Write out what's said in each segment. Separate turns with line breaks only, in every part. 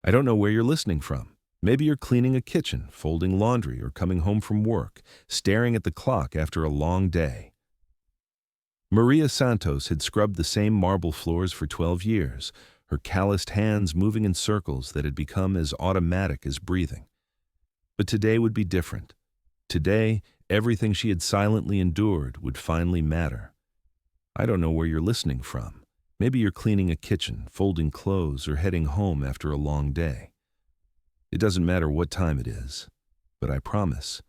I don't know where you're listening from. Maybe you're cleaning a kitchen, folding laundry, or coming home from work, staring at the clock after a long day. Maria Santos had scrubbed the same marble floors for 12 years, her calloused hands moving in circles that had become as automatic as breathing. But today would be different. Today, everything she had silently endured would finally matter. I don't know where you're listening from. Maybe you're cleaning a kitchen, folding clothes, or heading home after a long day. It doesn't matter what time it is, but I promise,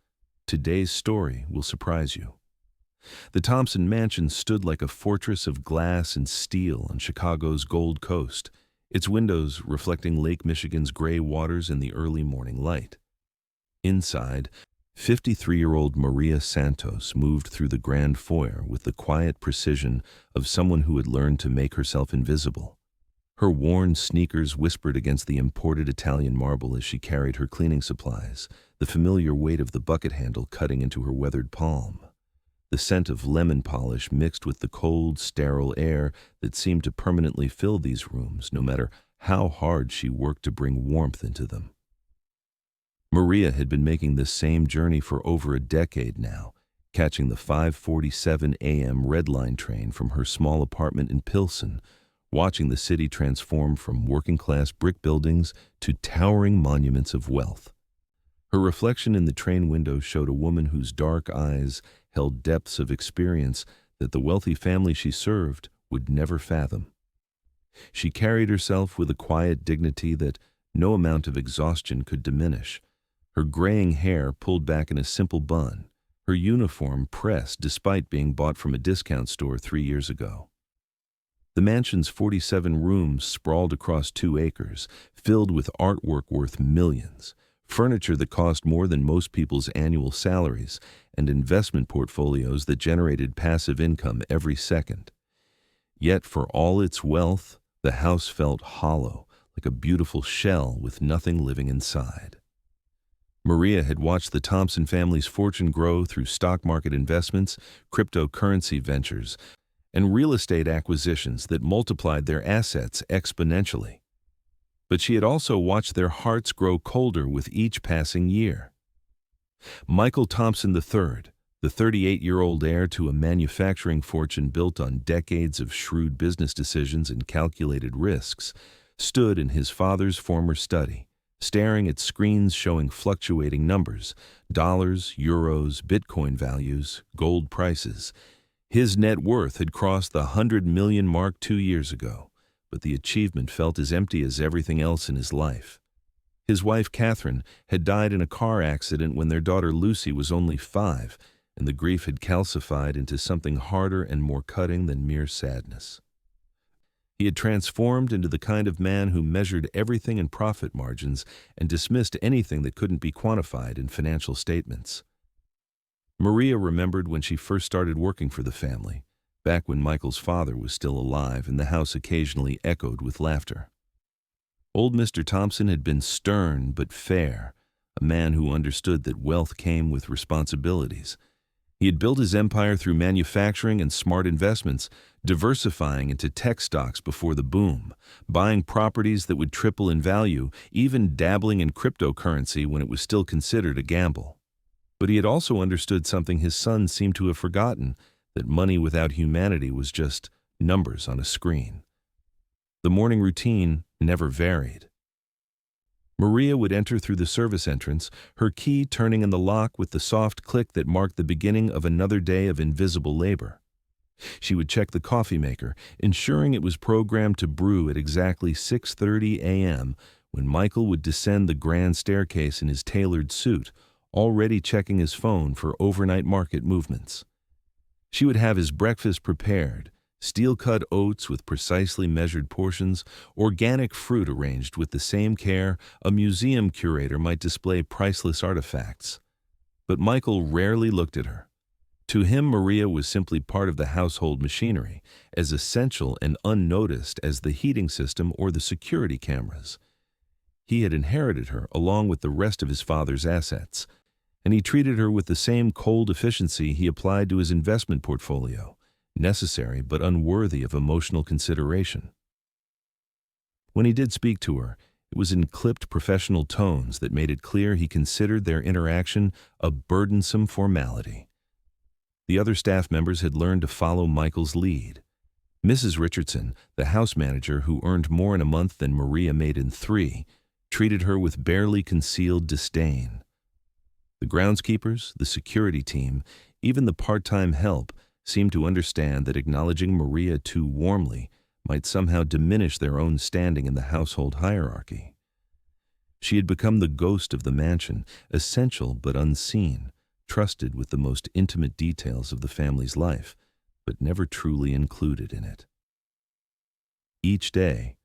today's story will surprise you. The Thompson mansion stood like a fortress of glass and steel on Chicago's Gold Coast, its windows reflecting Lake Michigan's gray waters in the early morning light. Inside, 53-year-old Maria Santos moved through the grand foyer with the quiet precision of someone who had learned to make herself invisible. Her worn sneakers whispered against the imported Italian marble as she carried her cleaning supplies, the familiar weight of the bucket handle cutting into her weathered palm. The scent of lemon polish mixed with the cold, sterile air that seemed to permanently fill these rooms, no matter how hard she worked to bring warmth into them. Maria had been making this same journey for over a decade now, catching the 5:47 a.m. Red Line train from her small apartment in Pilsen, watching the city transform from working-class brick buildings to towering monuments of wealth. Her reflection in the train window showed a woman whose dark eyes held depths of experience that the wealthy family she served would never fathom. She carried herself with a quiet dignity that no amount of exhaustion could diminish, her graying hair pulled back in a simple bun, her uniform pressed despite being bought from a discount store 3 years ago. The mansion's 47 rooms sprawled across 2 acres, filled with artwork worth millions, furniture that cost more than most people's annual salaries, and investment portfolios that generated passive income every second. Yet for all its wealth, the house felt hollow, like a beautiful shell with nothing living inside. Maria had watched the Thompson family's fortune grow through stock market investments, cryptocurrency ventures, and real estate acquisitions that multiplied their assets exponentially. But she had also watched their hearts grow colder with each passing year. Michael Thompson III, the 38-year-old heir to a manufacturing fortune built on decades of shrewd business decisions and calculated risks, stood in his father's former study, staring at screens showing fluctuating numbers, dollars, euros, Bitcoin values, gold prices. His net worth had crossed the 100 million mark 2 years ago, but the achievement felt as empty as everything else in his life. His wife, Catherine, had died in a car accident when their daughter Lucy was only 5, and the grief had calcified into something harder and more cutting than mere sadness. He had transformed into the kind of man who measured everything in profit margins and dismissed anything that couldn't be quantified in financial statements. Maria remembered when she first started working for the family, back when Michael's father was still alive and the house occasionally echoed with laughter. Old Mr. Thompson had been stern but fair, a man who understood that wealth came with responsibilities. He had built his empire through manufacturing and smart investments, diversifying into tech stocks before the boom, buying properties that would triple in value, even dabbling in cryptocurrency when it was still considered a gamble. But he had also understood something his son seemed to have forgotten, that money without humanity was just numbers on a screen. The morning routine never varied. Maria would enter through the service entrance, her key turning in the lock with the soft click that marked the beginning of another day of invisible labor. She would check the coffee maker, ensuring it was programmed to brew at exactly 6:30 a.m. when Michael would descend the grand staircase in his tailored suit, already checking his phone for overnight market movements. She would have his breakfast prepared, steel-cut oats with precisely measured portions, organic fruit arranged with the same care a museum curator might display priceless artifacts. But Michael rarely looked at her. To him, Maria was simply part of the household machinery, as essential and unnoticed as the heating system or the security cameras. He had inherited her along with the rest of his father's assets, and he treated her with the same cold efficiency he applied to his investment portfolio, necessary but unworthy of emotional consideration. When he did speak to her, It was in clipped professional tones that made it clear he considered their interaction a burdensome formality. The other staff members had learned to follow Michael's lead. Mrs. Richardson, the house manager who earned more in a month than Maria made in 3, treated her with barely concealed disdain. The groundskeepers, the security team, even the part-time help seemed to understand that acknowledging Maria too warmly might somehow diminish their own standing in the household hierarchy. She had become the ghost of the mansion, essential but unseen, trusted with the most intimate details of the family's life, but never truly included in it. Each day,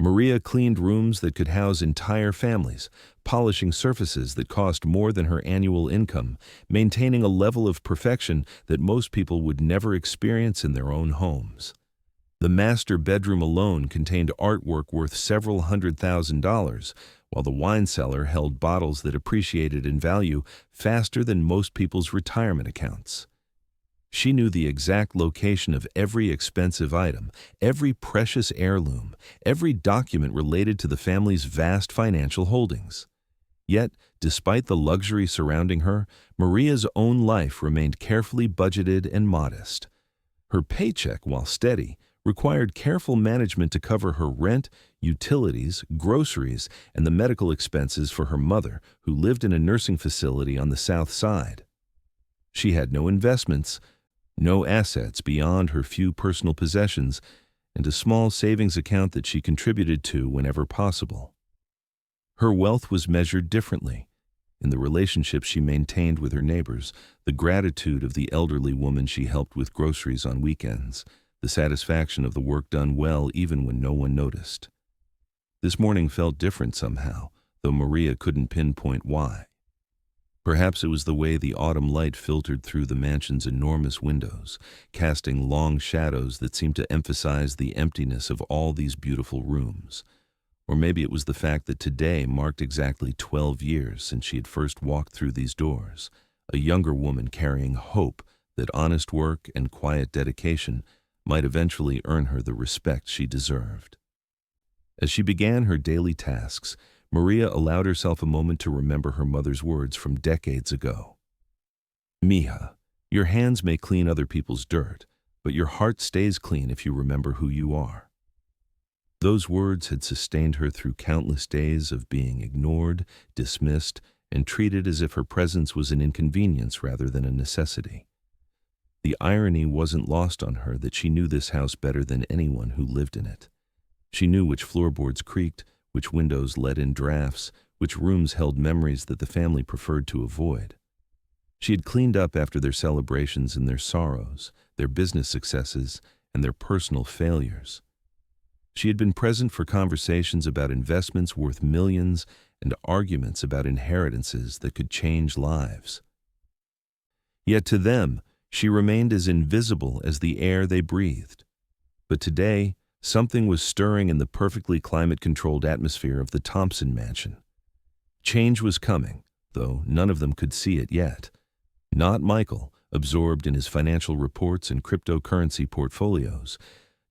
Maria cleaned rooms that could house entire families, polishing surfaces that cost more than her annual income, maintaining a level of perfection that most people would never experience in their own homes. The master bedroom alone contained artwork worth several $100,000, while the wine cellar held bottles that appreciated in value faster than most people's retirement accounts. She knew the exact location of every expensive item, every precious heirloom, every document related to the family's vast financial holdings. Yet, despite the luxury surrounding her, Maria's own life remained carefully budgeted and modest. Her paycheck, while steady, required careful management to cover her rent, utilities, groceries, and the medical expenses for her mother, who lived in a nursing facility on the South Side. She had no investments, no assets beyond her few personal possessions, and a small savings account that she contributed to whenever possible. Her wealth was measured differently, in the relationships she maintained with her neighbors, the gratitude of the elderly woman she helped with groceries on weekends, the satisfaction of the work done well even when no one noticed. This morning felt different somehow, though Maria couldn't pinpoint why. Perhaps it was the way the autumn light filtered through the mansion's enormous windows, casting long shadows that seemed to emphasize the emptiness of all these beautiful rooms. Or maybe it was the fact that today marked exactly 12 years since she had first walked through these doors, a younger woman carrying hope that honest work and quiet dedication might eventually earn her the respect she deserved. As she began her daily tasks, Maria allowed herself a moment to remember her mother's words from decades ago. "Mija, your hands may clean other people's dirt, but your heart stays clean if you remember who you are." Those words had sustained her through countless days of being ignored, dismissed, and treated as if her presence was an inconvenience rather than a necessity. The irony wasn't lost on her that she knew this house better than anyone who lived in it. She knew which floorboards creaked, which windows let in drafts, which rooms held memories that the family preferred to avoid. She had cleaned up after their celebrations and their sorrows, their business successes, and their personal failures. She had been present for conversations about investments worth millions and arguments about inheritances that could change lives. Yet to them, she remained as invisible as the air they breathed. But today, something was stirring in the perfectly climate-controlled atmosphere of the Thompson mansion. Change was coming, though none of them could see it yet. Not Michael, absorbed in his financial reports and cryptocurrency portfolios.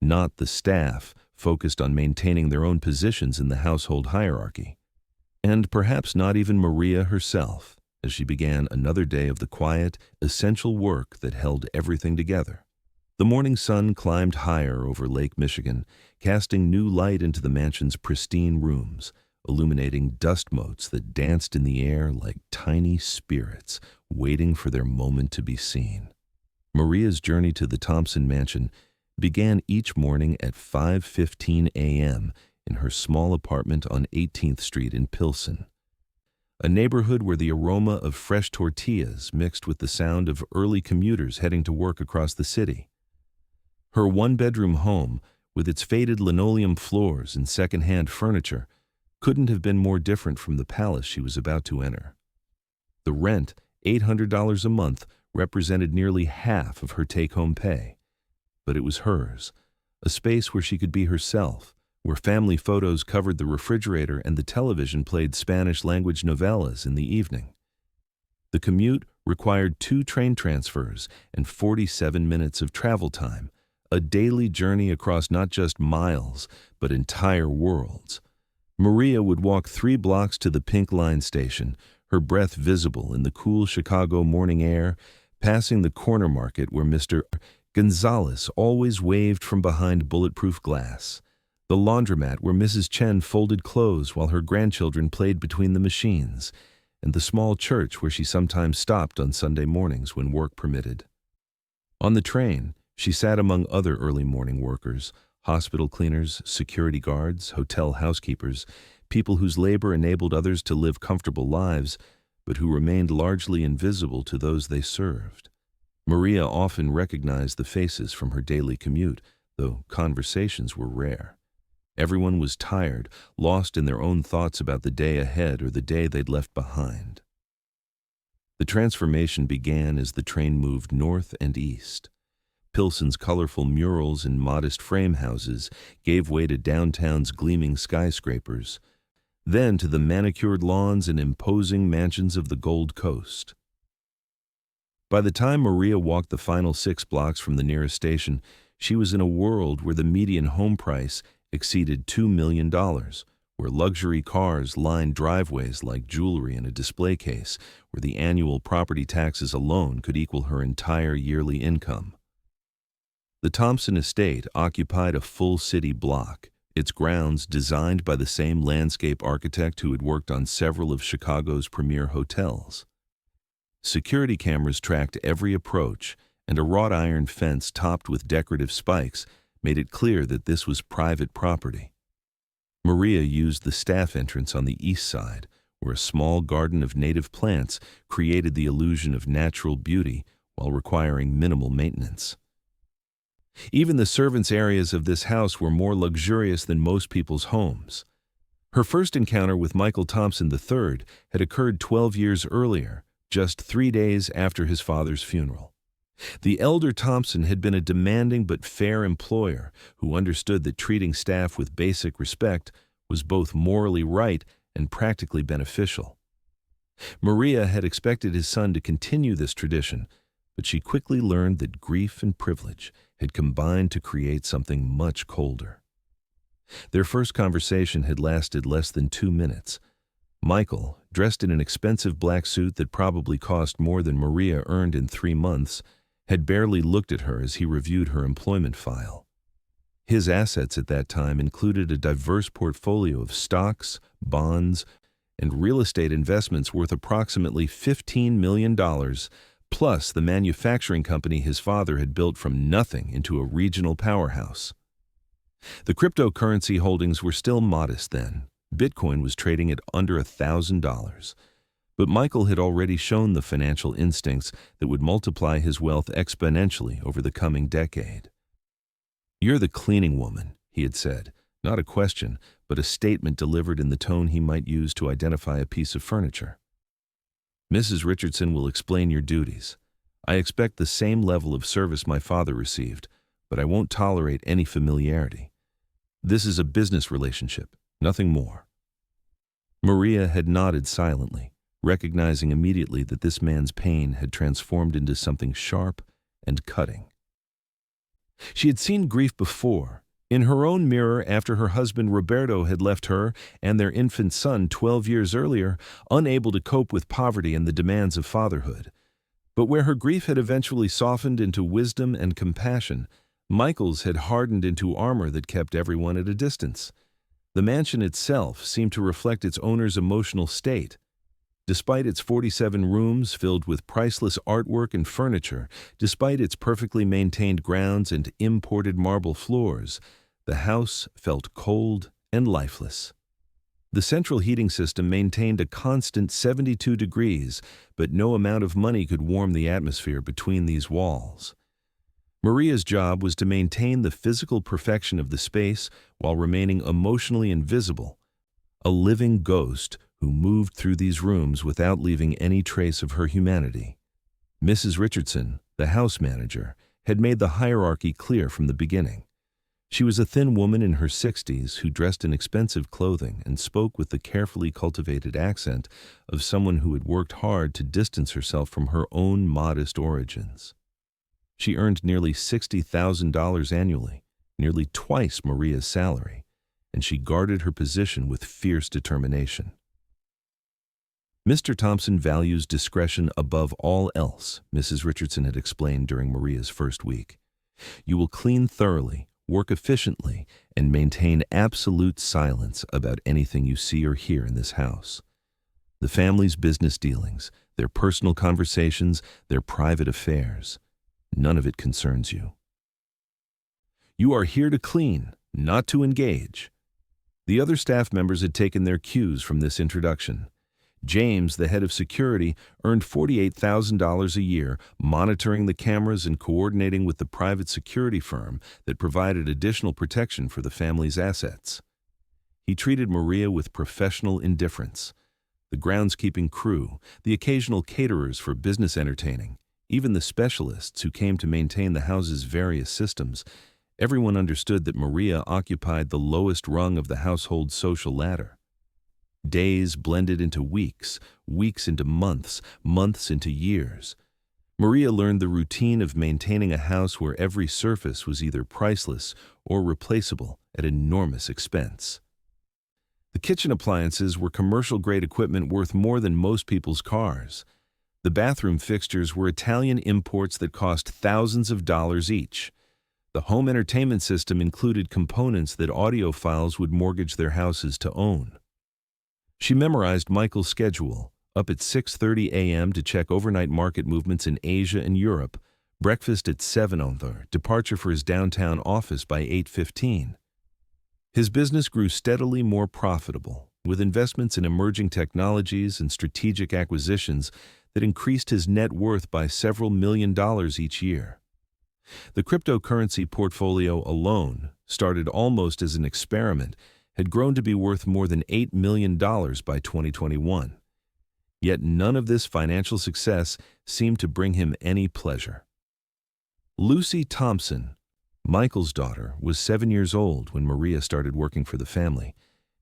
Not the staff, focused on maintaining their own positions in the household hierarchy. And perhaps not even Maria herself, as she began another day of the quiet, essential work that held everything together. The morning sun climbed higher over Lake Michigan, casting new light into the mansion's pristine rooms, illuminating dust motes that danced in the air like tiny spirits waiting for their moment to be seen. Maria's journey to the Thompson mansion began each morning at 5:15 a.m. in her small apartment on 18th Street in Pilsen, a neighborhood where the aroma of fresh tortillas mixed with the sound of early commuters heading to work across the city. Her one-bedroom home, with its faded linoleum floors and second-hand furniture, couldn't have been more different from the palace she was about to enter. The rent, $800 a month, represented nearly half of her take-home pay. But it was hers, a space where she could be herself, where family photos covered the refrigerator and the television played Spanish-language novellas in the evening. The commute required 2 train transfers and 47 minutes of travel time, a daily journey across not just miles, but entire worlds. Maria would walk 3 blocks to the Pink Line station, her breath visible in the cool Chicago morning air, passing the corner market where Mr. Gonzalez always waved from behind bulletproof glass, the laundromat where Mrs. Chen folded clothes while her grandchildren played between the machines, and the small church where she sometimes stopped on Sunday mornings when work permitted. On the train, she sat among other early morning workers, hospital cleaners, security guards, hotel housekeepers, people whose labor enabled others to live comfortable lives, but who remained largely invisible to those they served. Maria often recognized the faces from her daily commute, though conversations were rare. Everyone was tired, lost in their own thoughts about the day ahead or the day they'd left behind. The transformation began as the train moved north and east. Pilsen's colorful murals and modest frame houses gave way to downtown's gleaming skyscrapers, then to the manicured lawns and imposing mansions of the Gold Coast. By the time Maria walked the final 6 blocks from the nearest station, she was in a world where the median home price exceeded $2 million, where luxury cars lined driveways like jewelry in a display case, where the annual property taxes alone could equal her entire yearly income. The Thompson estate occupied a full city block, its grounds designed by the same landscape architect who had worked on several of Chicago's premier hotels. Security cameras tracked every approach, and a wrought iron fence topped with decorative spikes made it clear that this was private property. Maria used the staff entrance on the east side, where a small garden of native plants created the illusion of natural beauty while requiring minimal maintenance. Even the servants' areas of this house were more luxurious than most people's homes. Her first encounter with Michael Thompson III had occurred 12 years earlier, just 3 days after his father's funeral. The elder Thompson had been a demanding but fair employer who understood that treating staff with basic respect was both morally right and practically beneficial. Maria had expected his son to continue this tradition, but she quickly learned that grief and privilege had combined to create something much colder. Their first conversation had lasted less than 2 minutes. Michael, dressed in an expensive black suit that probably cost more than Maria earned in 3 months, had barely looked at her as he reviewed her employment file. His assets at that time included a diverse portfolio of stocks, bonds, and real estate investments worth approximately $15 million, plus the manufacturing company his father had built from nothing into a regional powerhouse. The cryptocurrency holdings were still modest then. Bitcoin was trading at under $1,000. But Michael had already shown the financial instincts that would multiply his wealth exponentially over the coming decade. "You're the cleaning woman," he had said, not a question, but a statement delivered in the tone he might use to identify a piece of furniture. "Mrs. Richardson will explain your duties. I expect the same level of service my father received, but I won't tolerate any familiarity. This is a business relationship, nothing more." Maria had nodded silently, recognizing immediately that this man's pain had transformed into something sharp and cutting. She had seen grief before, in her own mirror after her husband Roberto had left her and their infant son 12 years earlier, unable to cope with poverty and the demands of fatherhood. But where her grief had eventually softened into wisdom and compassion, Michael's had hardened into armor that kept everyone at a distance. The mansion itself seemed to reflect its owner's emotional state. Despite its 47 rooms filled with priceless artwork and furniture, despite its perfectly maintained grounds and imported marble floors, the house felt cold and lifeless. The central heating system maintained a constant 72 degrees, but no amount of money could warm the atmosphere between these walls. Maria's job was to maintain the physical perfection of the space while remaining emotionally invisible, a living ghost who moved through these rooms without leaving any trace of her humanity. Mrs. Richardson, the house manager, had made the hierarchy clear from the beginning. She was a thin woman in her 60s who dressed in expensive clothing and spoke with the carefully cultivated accent of someone who had worked hard to distance herself from her own modest origins. She earned nearly $60,000 annually, nearly twice Maria's salary, and she guarded her position with fierce determination. Mr. Thompson values discretion above all else, Mrs. Richardson had explained during Maria's first week. You will clean thoroughly, work efficiently, and maintain absolute silence about anything you see or hear in this house. The family's business dealings, their personal conversations, their private affairs, none of it concerns you. You are here to clean, not to engage. The other staff members had taken their cues from this introduction. James, the head of security, earned $48,000 a year monitoring the cameras and coordinating with the private security firm that provided additional protection for the family's assets. He treated Maria with professional indifference. The groundskeeping crew, the occasional caterers for business entertaining, even the specialists who came to maintain the house's various systems, everyone understood that Maria occupied the lowest rung of the household social ladder. Days blended into weeks, weeks into months, months into years. Maria learned the routine of maintaining a house where every surface was either priceless or replaceable at enormous expense. The kitchen appliances were commercial-grade equipment worth more than most people's cars. The bathroom fixtures were Italian imports that cost thousands of dollars each. The home entertainment system included components that audiophiles would mortgage their houses to own. She memorized Michael's schedule, up at 6:30 a.m. to check overnight market movements in Asia and Europe, breakfast at 7:00, departure for his downtown office by 8:15. His business grew steadily more profitable, with investments in emerging technologies and strategic acquisitions that increased his net worth by several $1 million each year. The cryptocurrency portfolio alone, started almost as an experiment, had grown to be worth more than $8 million by 2021. Yet none of this financial success seemed to bring him any pleasure. Lucy Thompson, Michael's daughter, was 7 years old when Maria started working for the family,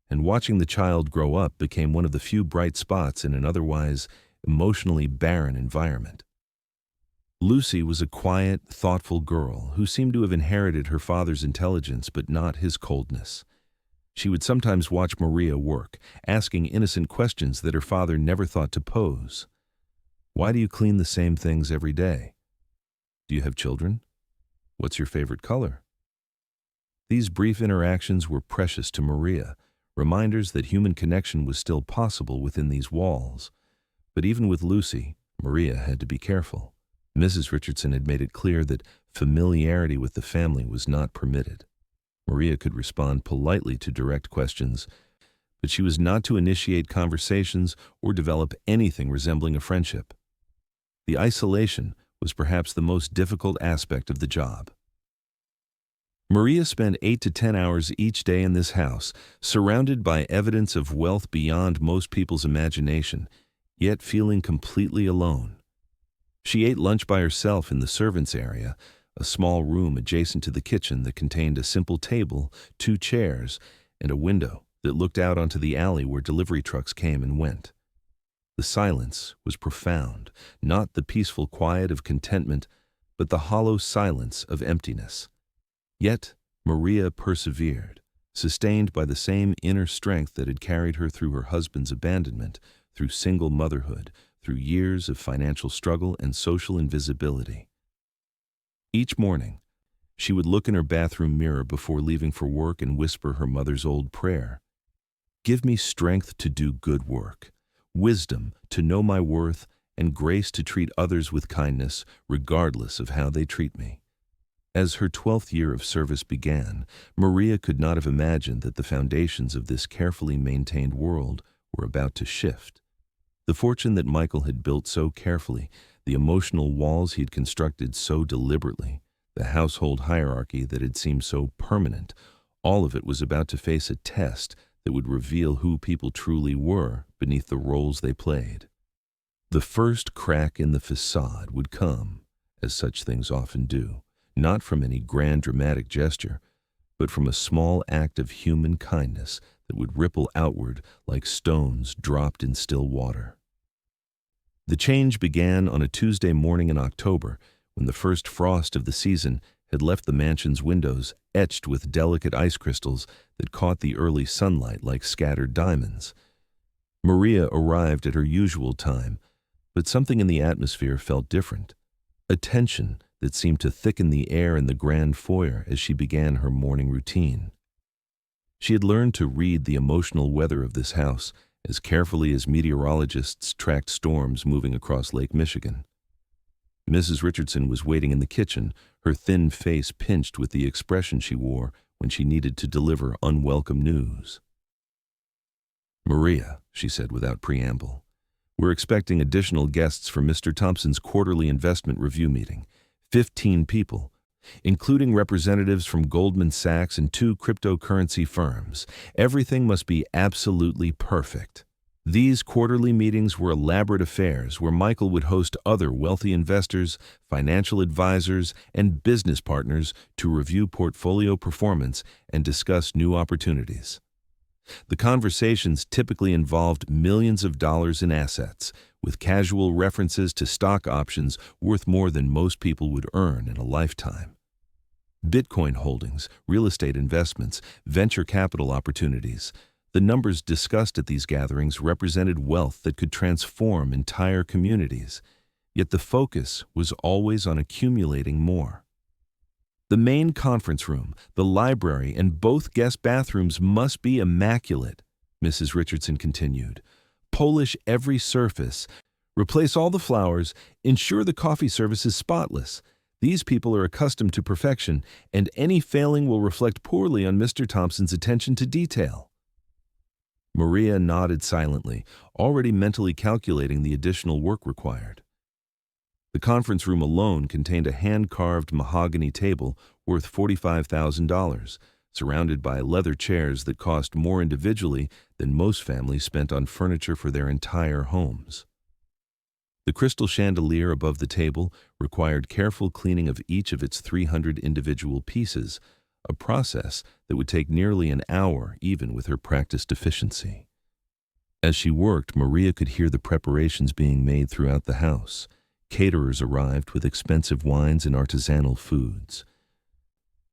and watching the child grow up became one of the few bright spots in an otherwise emotionally barren environment. Lucy was a quiet, thoughtful girl who seemed to have inherited her father's intelligence but not his coldness. She would sometimes watch Maria work, asking innocent questions that her father never thought to pose. Why do you clean the same things every day? Do you have children? What's your favorite color? These brief interactions were precious to Maria, reminders that human connection was still possible within these walls. But even with Lucy, Maria had to be careful. Mrs. Richardson had made it clear that familiarity with the family was not permitted. Maria could respond politely to direct questions, but she was not to initiate conversations or develop anything resembling a friendship. The isolation was perhaps the most difficult aspect of the job. Maria spent 8 to 10 hours each day in this house, surrounded by evidence of wealth beyond most people's imagination, yet feeling completely alone. She ate lunch by herself in the servants' area, a small room adjacent to the kitchen that contained a simple table, 2 chairs, and a window that looked out onto the alley where delivery trucks came and went. The silence was profound, not the peaceful quiet of contentment, but the hollow silence of emptiness. Yet Maria persevered, sustained by the same inner strength that had carried her through her husband's abandonment, through single motherhood, through years of financial struggle and social invisibility. Each morning, she would look in her bathroom mirror before leaving for work and whisper her mother's old prayer. Give me strength to do good work, wisdom to know my worth, and grace to treat others with kindness, regardless of how they treat me. As her 12th year of service began, Maria could not have imagined that the foundations of this carefully maintained world were about to shift. The fortune that Michael had built so carefully, the emotional walls he had constructed so deliberately, the household hierarchy that had seemed so permanent, all of it was about to face a test that would reveal who people truly were beneath the roles they played. The first crack in the facade would come, as such things often do, not from any grand dramatic gesture, but from a small act of human kindness that would ripple outward like stones dropped in still water. The change began on a Tuesday morning in October, when the first frost of the season had left the mansion's windows etched with delicate ice crystals that caught the early sunlight like scattered diamonds. Maria arrived at her usual time, but something in the atmosphere felt different. A tension that seemed to thicken the air in the grand foyer as she began her morning routine. She had learned to read the emotional weather of this house as carefully as meteorologists tracked storms moving across Lake Michigan. Mrs. Richardson was waiting in the kitchen, her thin face pinched with the expression she wore when she needed to deliver unwelcome news. "Maria," she said without preamble, "we're expecting additional guests for Mr. Thompson's quarterly investment review meeting. 15 people, including representatives from Goldman Sachs and 2 cryptocurrency firms. Everything must be absolutely perfect." These quarterly meetings were elaborate affairs where Michael would host other wealthy investors, financial advisors, and business partners to review portfolio performance and discuss new opportunities. The conversations typically involved millions of dollars in assets, with casual references to stock options worth more than most people would earn in a lifetime. Bitcoin holdings, real estate investments, venture capital opportunities. The numbers discussed at these gatherings represented wealth that could transform entire communities, yet the focus was always on accumulating more. The main conference room, the library, and both guest bathrooms must be immaculate, Mrs. Richardson continued. Polish every surface, replace all the flowers, ensure the coffee service is spotless. These people are accustomed to perfection, and any failing will reflect poorly on Mr. Thompson's attention to detail. Maria nodded silently, already mentally calculating the additional work required. The conference room alone contained a hand-carved mahogany table worth $45,000, surrounded by leather chairs that cost more individually than most families spent on furniture for their entire homes. The crystal chandelier above the table required careful cleaning of each of its 300 individual pieces, a process that would take nearly an hour even with her practiced efficiency. As she worked, Maria could hear the preparations being made throughout the house. Caterers arrived with expensive wines and artisanal foods.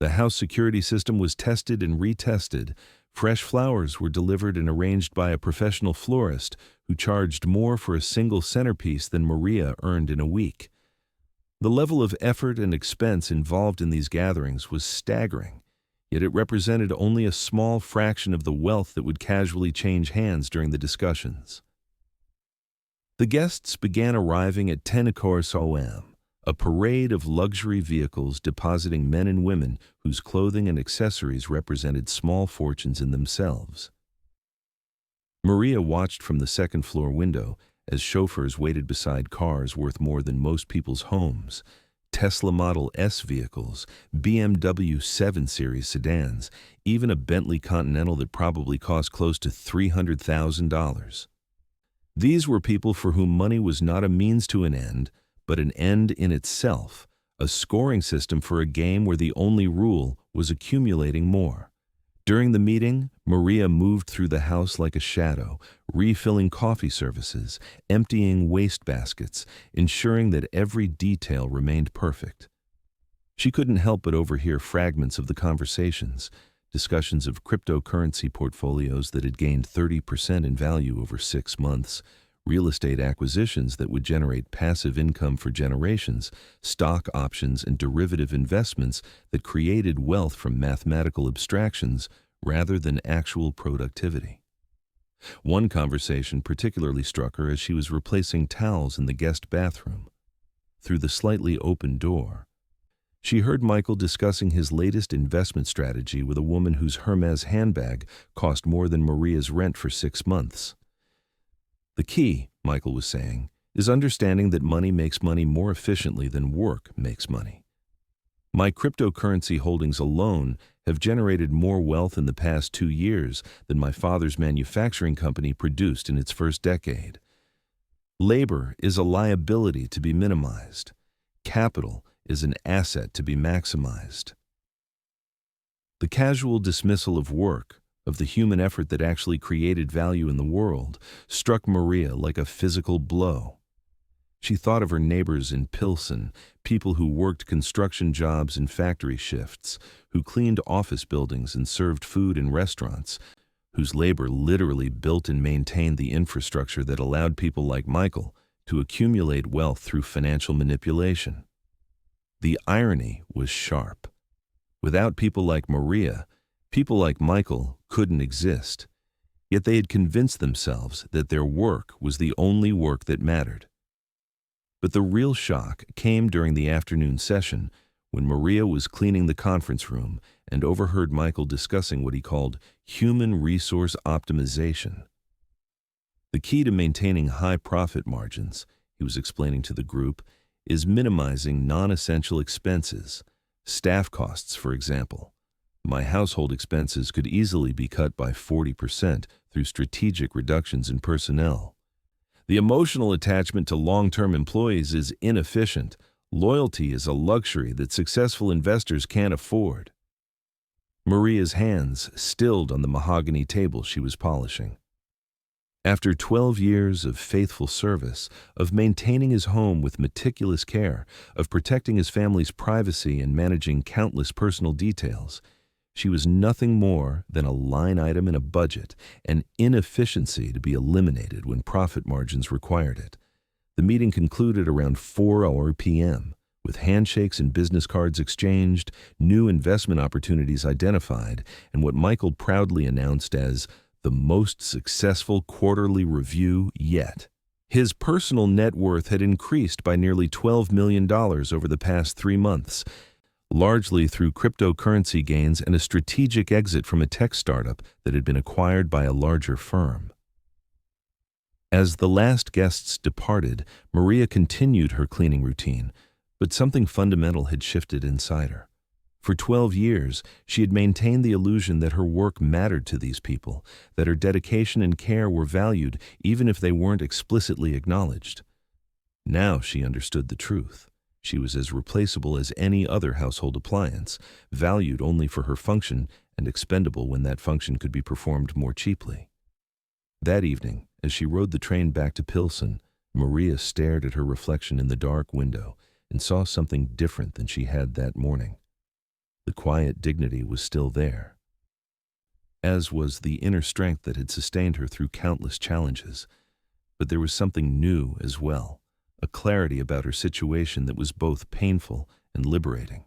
The house security system was tested and retested. Fresh flowers were delivered and arranged by a professional florist who charged more for a single centerpiece than Maria earned in a week. The level of effort and expense involved in these gatherings was staggering, yet it represented only a small fraction of the wealth that would casually change hands during the discussions. The guests began arriving at 10 a.m., a parade of luxury vehicles depositing men and women whose clothing and accessories represented small fortunes in themselves. Maria watched from the second-floor window as chauffeurs waited beside cars worth more than most people's homes. Tesla Model S vehicles, BMW 7 Series sedans, even a Bentley Continental that probably cost close to $300,000. These were people for whom money was not a means to an end, but an end in itself, a scoring system for a game where the only rule was accumulating more. During the meeting, Maria moved through the house like a shadow, refilling coffee services, emptying waste baskets, ensuring that every detail remained perfect. She couldn't help but overhear fragments of the conversations, discussions of cryptocurrency portfolios that had gained 30% in value over 6 months, real estate acquisitions that would generate passive income for generations, stock options and derivative investments that created wealth from mathematical abstractions rather than actual productivity. One conversation particularly struck her as she was replacing towels in the guest bathroom. Through the slightly open door, she heard Michael discussing his latest investment strategy with a woman whose Hermes handbag cost more than Maria's rent for 6 months. The key, Michael was saying, is understanding that money makes money more efficiently than work makes money. My cryptocurrency holdings alone have generated more wealth in the past 2 years than my father's manufacturing company produced in its first decade. Labor is a liability to be minimized. Capital is an asset to be maximized. The casual dismissal of work, of the human effort that actually created value in the world, struck Maria like a physical blow. She thought of her neighbors in Pilsen, people who worked construction jobs and factory shifts, who cleaned office buildings and served food in restaurants, whose labor literally built and maintained the infrastructure that allowed people like Michael to accumulate wealth through financial manipulation. The irony was sharp. Without people like Maria, people like Michael couldn't exist. Yet they had convinced themselves that their work was the only work that mattered. But the real shock came during the afternoon session when Maria was cleaning the conference room and overheard Michael discussing what he called human resource optimization. The key to maintaining high profit margins, he was explaining to the group, is minimizing non-essential expenses, staff costs, for example. My household expenses could easily be cut by 40% through strategic reductions in personnel. The emotional attachment to long-term employees is inefficient. Loyalty is a luxury that successful investors can't afford. Maria's hands stilled on the mahogany table she was polishing. After 12 years of faithful service, of maintaining his home with meticulous care, of protecting his family's privacy and managing countless personal details, she was nothing more than a line item in a budget, an inefficiency to be eliminated when profit margins required it. The meeting concluded around 4 p.m., with handshakes and business cards exchanged, new investment opportunities identified, and what Michael proudly announced as the most successful quarterly review yet. His personal net worth had increased by nearly $12 million over the past 3 months, largely through cryptocurrency gains and a strategic exit from a tech startup that had been acquired by a larger firm. As the last guests departed, Maria continued her cleaning routine, but something fundamental had shifted inside her. For 12 years, she had maintained the illusion that her work mattered to these people, that her dedication and care were valued even if they weren't explicitly acknowledged. Now she understood the truth. She was as replaceable as any other household appliance, valued only for her function and expendable when that function could be performed more cheaply. That evening, as she rode the train back to Pilsen, Maria stared at her reflection in the dark window and saw something different than she had that morning. The quiet dignity was still there, as was the inner strength that had sustained her through countless challenges. But there was something new as well, a clarity about her situation that was both painful and liberating.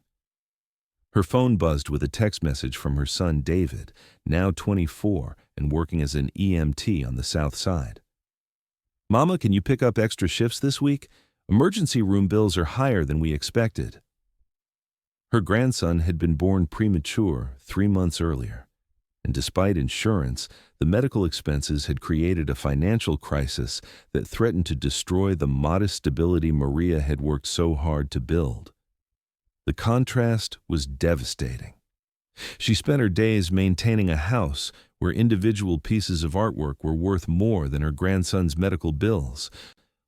Her phone buzzed with a text message from her son David, now 24 and working as an EMT on the South Side. "Mama, can you pick up extra shifts this week? Emergency room bills are higher than we expected." Her grandson had been born premature 3 months earlier, and despite insurance, the medical expenses had created a financial crisis that threatened to destroy the modest stability Maria had worked so hard to build. The contrast was devastating. She spent her days maintaining a house where individual pieces of artwork were worth more than her grandson's medical bills,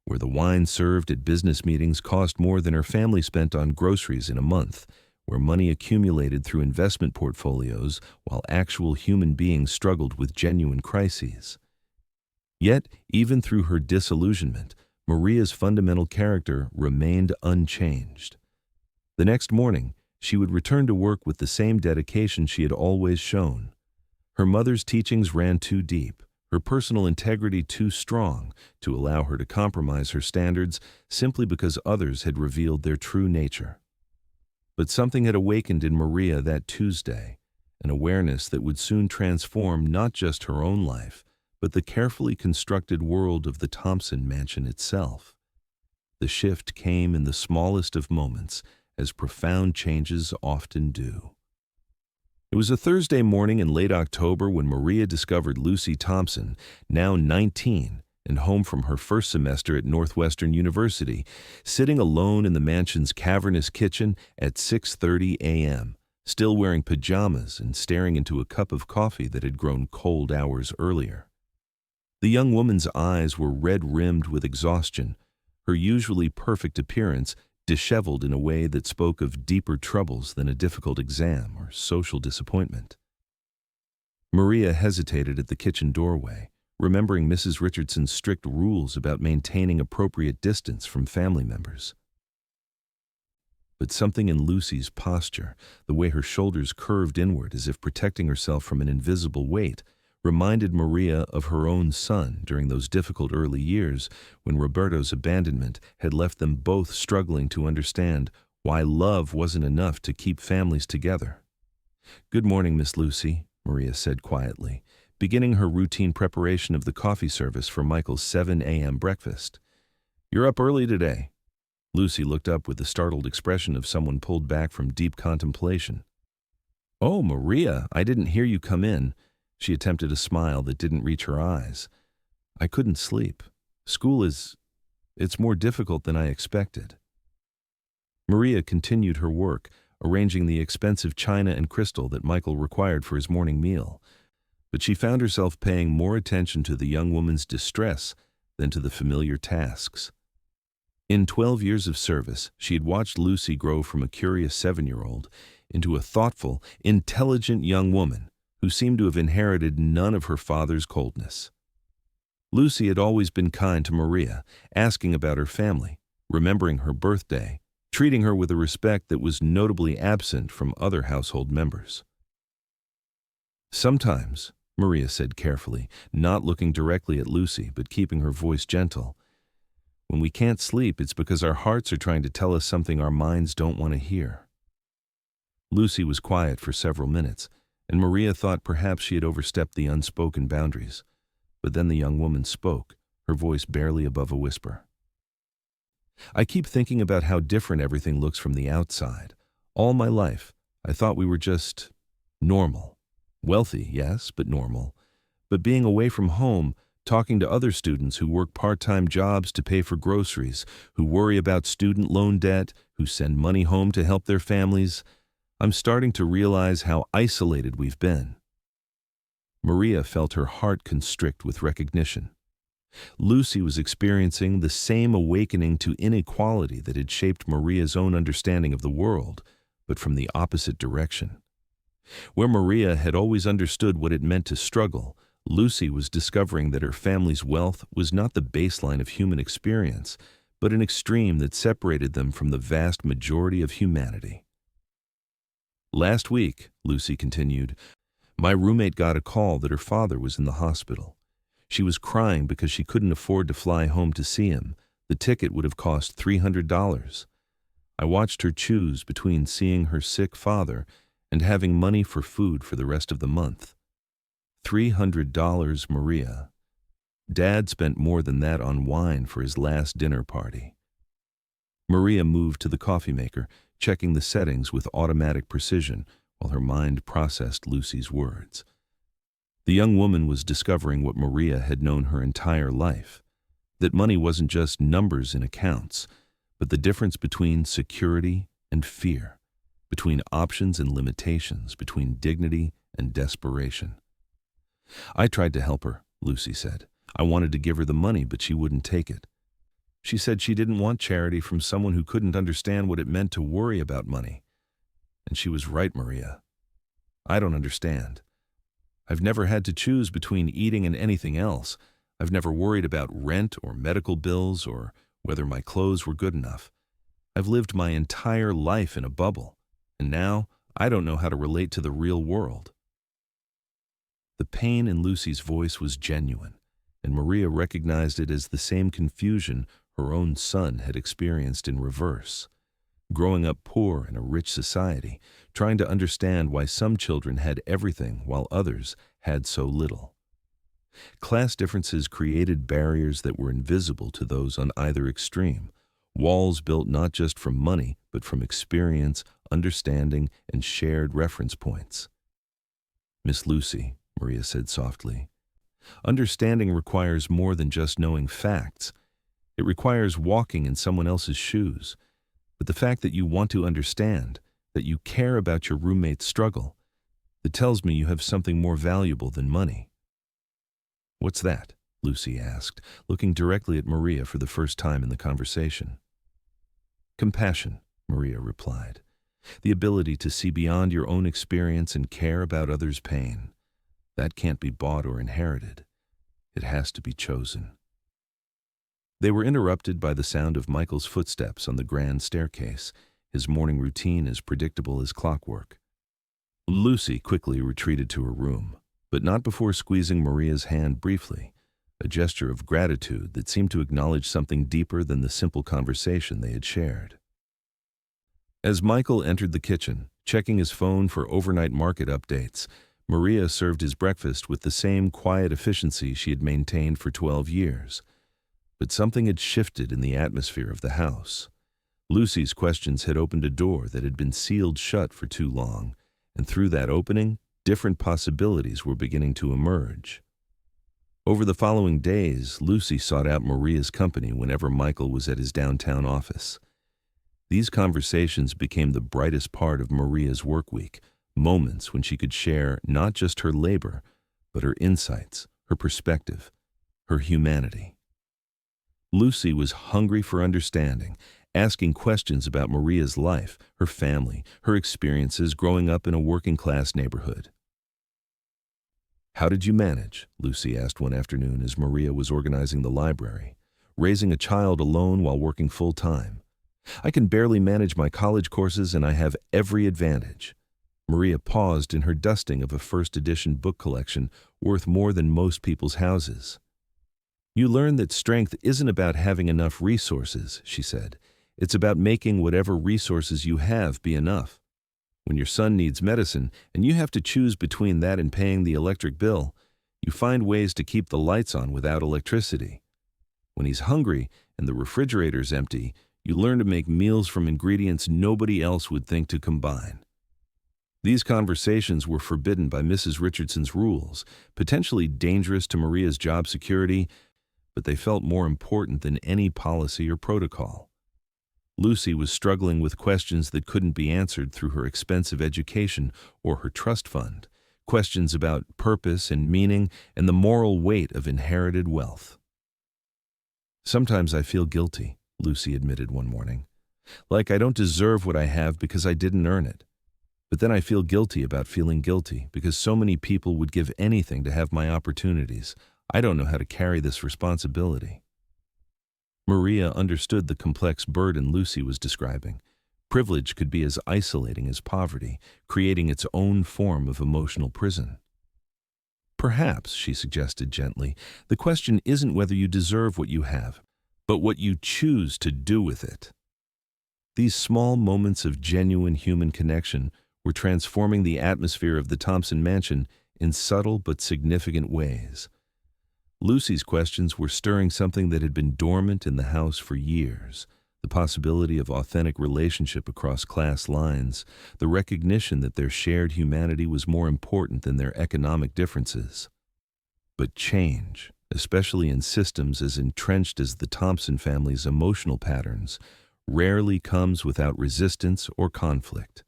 where the wine served at business meetings cost more than her family spent on groceries in a month, where money accumulated through investment portfolios while actual human beings struggled with genuine crises. Yet, even through her disillusionment, Maria's fundamental character remained unchanged. The next morning, she would return to work with the same dedication she had always shown. Her mother's teachings ran too deep, her personal integrity too strong to allow her to compromise her standards simply because others had revealed their true nature. But something had awakened in Maria that Tuesday, an awareness that would soon transform not just her own life, but the carefully constructed world of the Thompson mansion itself. The shift came in the smallest of moments, as profound changes often do. It was a Thursday morning in late October when Maria discovered Lucy Thompson, now 19, and home from her first semester at Northwestern University, sitting alone in the mansion's cavernous kitchen at 6:30 a.m., still wearing pajamas and staring into a cup of coffee that had grown cold hours earlier. The young woman's eyes were red-rimmed with exhaustion, her usually perfect appearance disheveled in a way that spoke of deeper troubles than a difficult exam or social disappointment. Maria hesitated at the kitchen doorway, remembering Mrs. Richardson's strict rules about maintaining appropriate distance from family members. But something in Lucy's posture, the way her shoulders curved inward as if protecting herself from an invisible weight, reminded Maria of her own son during those difficult early years when Roberto's abandonment had left them both struggling to understand why love wasn't enough to keep families together. "Good morning, Miss Lucy," Maria said quietly, beginning her routine preparation of the coffee service for Michael's 7 a.m. breakfast. "You're up early today." Lucy looked up with the startled expression of someone pulled back from deep contemplation. "Oh, Maria, I didn't hear you come in." She attempted a smile that didn't reach her eyes. "I couldn't sleep. It's more difficult than I expected." Maria continued her work, arranging the expensive china and crystal that Michael required for his morning meal. But she found herself paying more attention to the young woman's distress than to the familiar tasks. In 12 years of service, she had watched Lucy grow from a curious 7-year-old into a thoughtful, intelligent young woman who seemed to have inherited none of her father's coldness. Lucy had always been kind to Maria, asking about her family, remembering her birthday, treating her with a respect that was notably absent from other household members. "Sometimes," Maria said carefully, not looking directly at Lucy but keeping her voice gentle, "when we can't sleep, it's because our hearts are trying to tell us something our minds don't want to hear." Lucy was quiet for several minutes, and Maria thought perhaps she had overstepped the unspoken boundaries. But then the young woman spoke, her voice barely above a whisper. "I keep thinking about how different everything looks from the outside. All my life, I thought we were just normal. Wealthy, yes, but normal. But being away from home, talking to other students who work part-time jobs to pay for groceries, who worry about student loan debt, who send money home to help their families, I'm starting to realize how isolated we've been." Maria felt her heart constrict with recognition. Lucy was experiencing the same awakening to inequality that had shaped Maria's own understanding of the world, but from the opposite direction. Where Maria had always understood what it meant to struggle, Lucy was discovering that her family's wealth was not the baseline of human experience, but an extreme that separated them from the vast majority of humanity. "Last week," Lucy continued, "my roommate got a call that her father was in the hospital. She was crying because she couldn't afford to fly home to see him. The ticket would have cost $300. I watched her choose between seeing her sick father and having money for food for the rest of the month. $300, Maria. Dad spent more than that on wine for his last dinner party." Maria moved to the coffee maker, checking the settings with automatic precision while her mind processed Lucy's words. The young woman was discovering what Maria had known her entire life, that money wasn't just numbers in accounts, but the difference between security and fear, between options and limitations, between dignity and desperation. "I tried to help her," Lucy said. "I wanted to give her the money, but she wouldn't take it. She said she didn't want charity from someone who couldn't understand what it meant to worry about money. And she was right, Maria. I don't understand. I've never had to choose between eating and anything else. I've never worried about rent or medical bills or whether my clothes were good enough. I've lived my entire life in a bubble, and now I don't know how to relate to the real world." The pain in Lucy's voice was genuine, and Maria recognized it as the same confusion her own son had experienced in reverse. Growing up poor in a rich society, trying to understand why some children had everything while others had so little. Class differences created barriers that were invisible to those on either extreme, walls built not just from money, but from experience, understanding, and shared reference points. "Miss Lucy," Maria said softly, "understanding requires more than just knowing facts. It requires walking in someone else's shoes. But the fact that you want to understand, that you care about your roommate's struggle, that tells me you have something more valuable than money." "What's that?" Lucy asked, looking directly at Maria for the first time in the conversation. "Compassion," Maria replied. "The ability to see beyond your own experience and care about others' pain. That can't be bought or inherited. It has to be chosen. They were interrupted by the sound of Michael's footsteps on the grand staircase, his morning routine as predictable as clockwork. Lucy quickly retreated to her room, but not before squeezing Maria's hand briefly, a gesture of gratitude that seemed to acknowledge something deeper than the simple conversation they had shared. As Michael entered the kitchen, checking his phone for overnight market updates, Maria served his breakfast with the same quiet efficiency she had maintained for 12 years. But something had shifted in the atmosphere of the house. Lucy's questions had opened a door that had been sealed shut for too long, and through that opening, different possibilities were beginning to emerge. Over the following days, Lucy sought out Maria's company whenever Michael was at his downtown office. These conversations became the brightest part of Maria's work week, moments when she could share not just her labor, but her insights, her perspective, her humanity. Lucy was hungry for understanding, asking questions about Maria's life, her family, her experiences growing up in a working-class neighborhood. "How did you manage?" Lucy asked one afternoon as Maria was organizing the library, "raising a child alone while working full-time? I can barely manage my college courses and I have every advantage." Maria paused in her dusting of a first-edition book collection worth more than most people's houses. "You learn that strength isn't about having enough resources," she said. "It's about making whatever resources you have be enough. When your son needs medicine and you have to choose between that and paying the electric bill, you find ways to keep the lights on without electricity. When he's hungry and the refrigerator's empty, you learn to make meals from ingredients nobody else would think to combine." These conversations were forbidden by Mrs. Richardson's rules, potentially dangerous to Maria's job security, but they felt more important than any policy or protocol. Lucy was struggling with questions that couldn't be answered through her expensive education or her trust fund, questions about purpose and meaning and the moral weight of inherited wealth. "Sometimes I feel guilty," Lucy admitted one morning. "Like I don't deserve what I have because I didn't earn it. But then I feel guilty about feeling guilty because so many people would give anything to have my opportunities. I don't know how to carry this responsibility." Maria understood the complex burden Lucy was describing. Privilege could be as isolating as poverty, creating its own form of emotional prison. "Perhaps," she suggested gently, "the question isn't whether you deserve what you have, but what you choose to do with it." These small moments of genuine human connection were transforming the atmosphere of the Thompson mansion in subtle but significant ways. Lucy's questions were stirring something that had been dormant in the house for years, the possibility of authentic relationship across class lines, the recognition that their shared humanity was more important than their economic differences. But change, especially in systems as entrenched as the Thompson family's emotional patterns, rarely comes without resistance or conflict.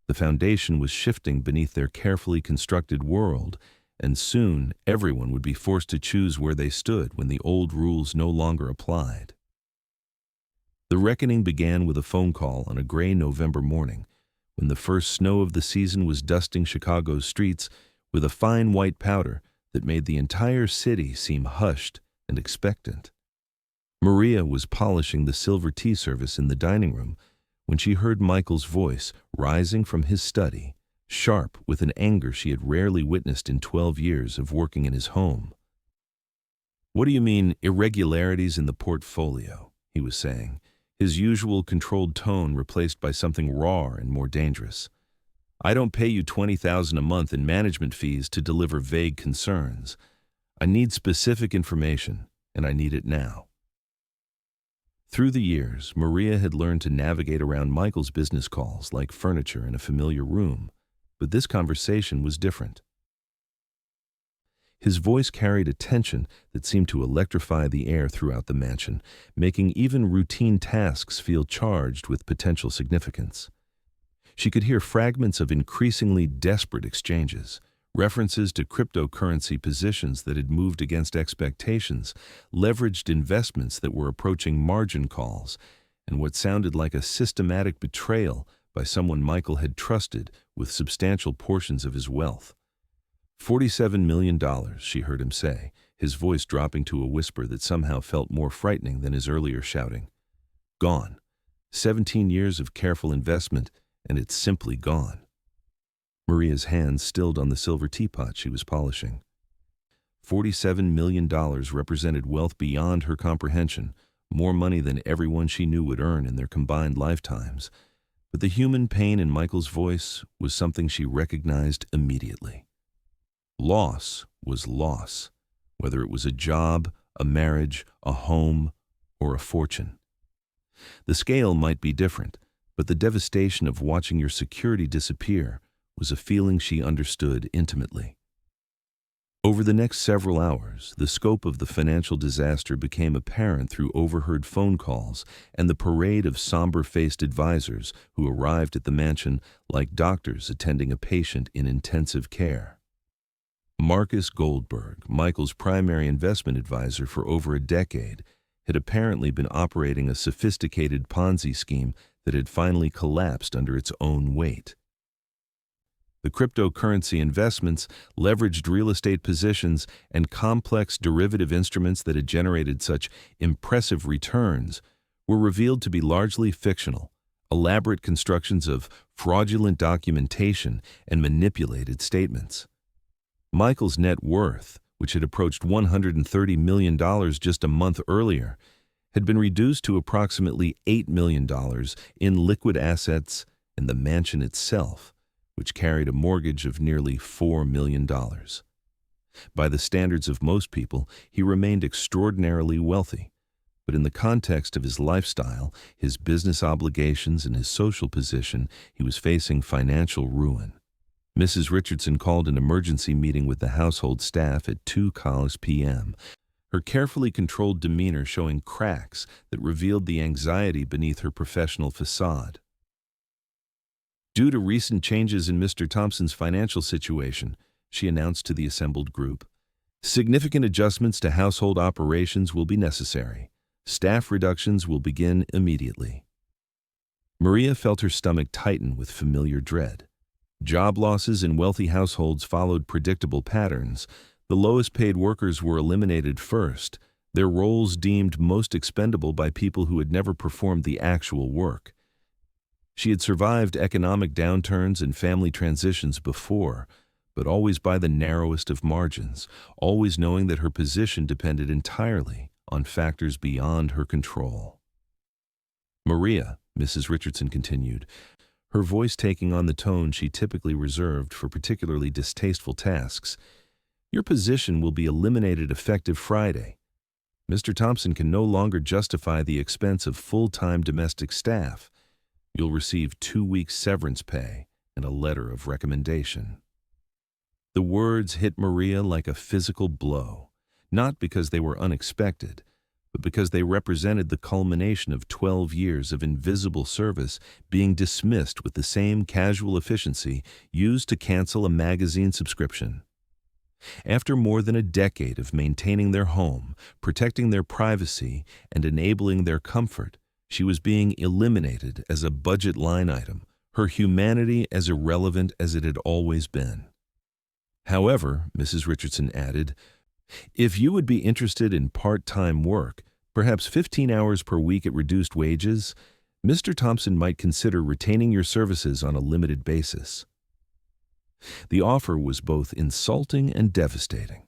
The foundation was shifting beneath their carefully constructed world, and soon everyone would be forced to choose where they stood when the old rules no longer applied. The reckoning began with a phone call on a gray November morning, when the first snow of the season was dusting Chicago's streets with a fine white powder that made the entire city seem hushed and expectant. Maria was polishing the silver tea service in the dining room when she heard Michael's voice rising from his study, sharp with an anger she had rarely witnessed in 12 years of working in his home. "What do you mean, irregularities in the portfolio?" he was saying, his usual controlled tone replaced by something raw and more dangerous. "I don't pay you $20,000 a month in management fees to deliver vague concerns. I need specific information, and I need it now." Through the years, Maria had learned to navigate around Michael's business calls like furniture in a familiar room, but this conversation was different. His voice carried a tension that seemed to electrify the air throughout the mansion, making even routine tasks feel charged with potential significance. She could hear fragments of increasingly desperate exchanges, references to cryptocurrency positions that had moved against expectations, leveraged investments that were approaching margin calls, and what sounded like a systematic betrayal by someone Michael had trusted with substantial portions of his wealth. $47 million, she heard him say, his voice dropping to a whisper that somehow felt more frightening than his earlier shouting. Gone. 17 years of careful investment, and it's simply gone. Maria's hands stilled on the silver teapot she was polishing. $47 million represented wealth beyond her comprehension, more money than everyone she knew would earn in their combined lifetimes. But the human pain in Michael's voice was something she recognized immediately. Loss was loss, whether it was a job, a marriage, a home, or a fortune. The scale might be different, but the devastation of watching your security disappear was a feeling she understood intimately. Over the next several hours, the scope of the financial disaster became apparent through overheard phone calls and the parade of somber-faced advisors who arrived at the mansion like doctors attending a patient in intensive care. Marcus Goldberg, Michael's primary investment advisor for over a decade, had apparently been operating a sophisticated Ponzi scheme that had finally collapsed under its own weight. The cryptocurrency investments, leveraged real estate positions, and complex derivative instruments that had generated such impressive returns were revealed to be largely fictional, elaborate constructions of fraudulent documentation and manipulated statements. Michael's net worth, which had approached $130 million just a month earlier, had been reduced to approximately $8 million in liquid assets and the mansion itself, which carried a mortgage of nearly $4 million. By the standards of most people, he remained extraordinarily wealthy, but in the context of his lifestyle, his business obligations, and his social position, he was facing financial ruin. Mrs. Richardson called an emergency meeting with the household staff at 2:00 p.m., her carefully controlled demeanor showing cracks that revealed the anxiety beneath her professional facade. Due to recent changes in Mr. Thompson's financial situation, she announced to the assembled group, significant adjustments to household operations will be necessary. Staff reductions will begin immediately. Maria felt her stomach tighten with familiar dread. Job losses in wealthy households followed predictable patterns. The lowest-paid workers were eliminated first, their roles deemed most expendable by people who had never performed the actual work. She had survived economic downturns and family transitions before, but always by the narrowest of margins, always knowing that her position depended entirely on factors beyond her control. Maria, Mrs. Richardson continued, her voice taking on the tone she typically reserved for particularly distasteful tasks, your position will be eliminated effective Friday. Mr. Thompson can no longer justify the expense of full-time domestic staff. You'll receive 2 weeks severance pay and a letter of recommendation. The words hit Maria like a physical blow, not because they were unexpected, but because they represented the culmination of 12 years of invisible service being dismissed with the same casual efficiency used to cancel a magazine subscription. After more than a decade of maintaining their home, protecting their privacy, and enabling their comfort, she was being eliminated as a budget line item, her humanity as irrelevant as it had always been. However, Mrs. Richardson added, if you would be interested in part-time work, perhaps 15 hours per week at reduced wages, Mr. Thompson might consider retaining your services on a limited basis. The offer was both insulting and devastating.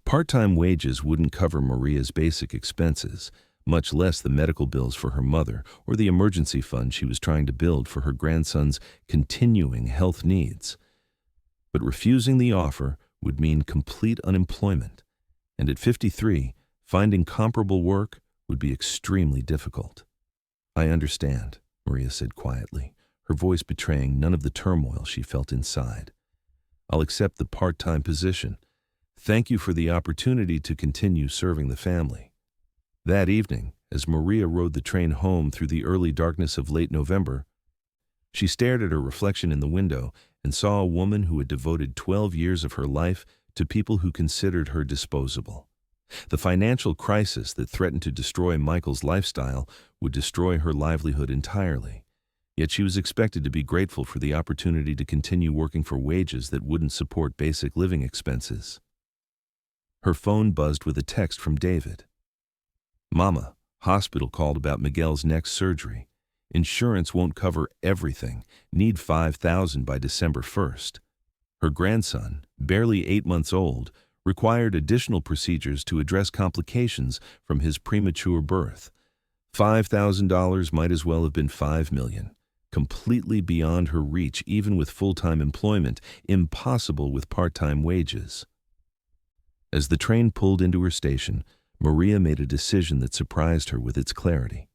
Part-time wages wouldn't cover Maria's basic expenses, much less the medical bills for her mother or the emergency fund she was trying to build for her grandson's continuing health needs. But refusing the offer would mean complete unemployment, and at 53, finding comparable work would be extremely difficult. I understand, Maria said quietly, her voice betraying none of the turmoil she felt inside. I'll accept the part-time position. Thank you for the opportunity to continue serving the family. That evening, as Maria rode the train home through the early darkness of late November, she stared at her reflection in the window and saw a woman who had devoted 12 years of her life to people who considered her disposable. The financial crisis that threatened to destroy Michael's lifestyle would destroy her livelihood entirely. Yet she was expected to be grateful for the opportunity to continue working for wages that wouldn't support basic living expenses. Her phone buzzed with a text from David. "Mama, hospital called about Miguel's next surgery. Insurance won't cover everything. Need $5,000 by December 1st. Her grandson, barely 8 months old, required additional procedures to address complications from his premature birth. $5,000 might as well have been $5 million. Completely beyond her reach even with full-time employment, impossible with part-time wages." As the train pulled into her station, Maria made a decision that surprised her with its clarity.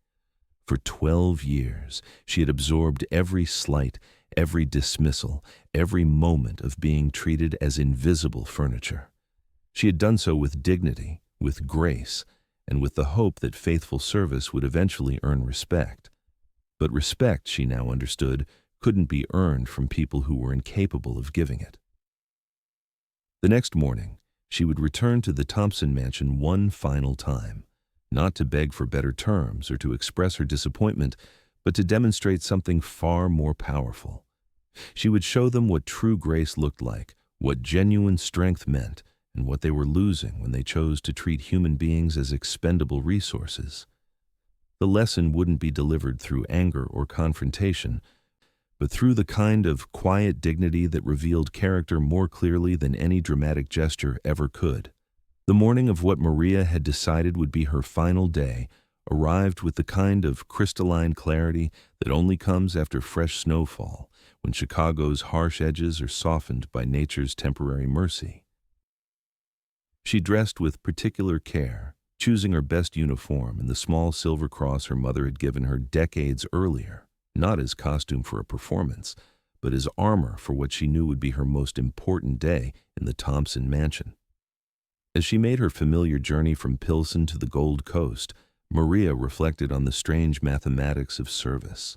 For 12 years, she had absorbed every slight, every dismissal, every moment of being treated as invisible furniture. She had done so with dignity, with grace, and with the hope that faithful service would eventually earn respect. But respect, she now understood, couldn't be earned from people who were incapable of giving it. The next morning, she would return to the Thompson mansion one final time, not to beg for better terms or to express her disappointment, but to demonstrate something far more powerful. She would show them what true grace looked like, what genuine strength meant, and what they were losing when they chose to treat human beings as expendable resources. The lesson wouldn't be delivered through anger or confrontation, but through the kind of quiet dignity that revealed character more clearly than any dramatic gesture ever could. The morning of what Maria had decided would be her final day arrived with the kind of crystalline clarity that only comes after fresh snowfall, when Chicago's harsh edges are softened by nature's temporary mercy. She dressed with particular care, choosing her best uniform and the small silver cross her mother had given her decades earlier, not as costume for a performance, but as armor for what she knew would be her most important day in the Thompson mansion. As she made her familiar journey from Pilsen to the Gold Coast, Maria reflected on the strange mathematics of service.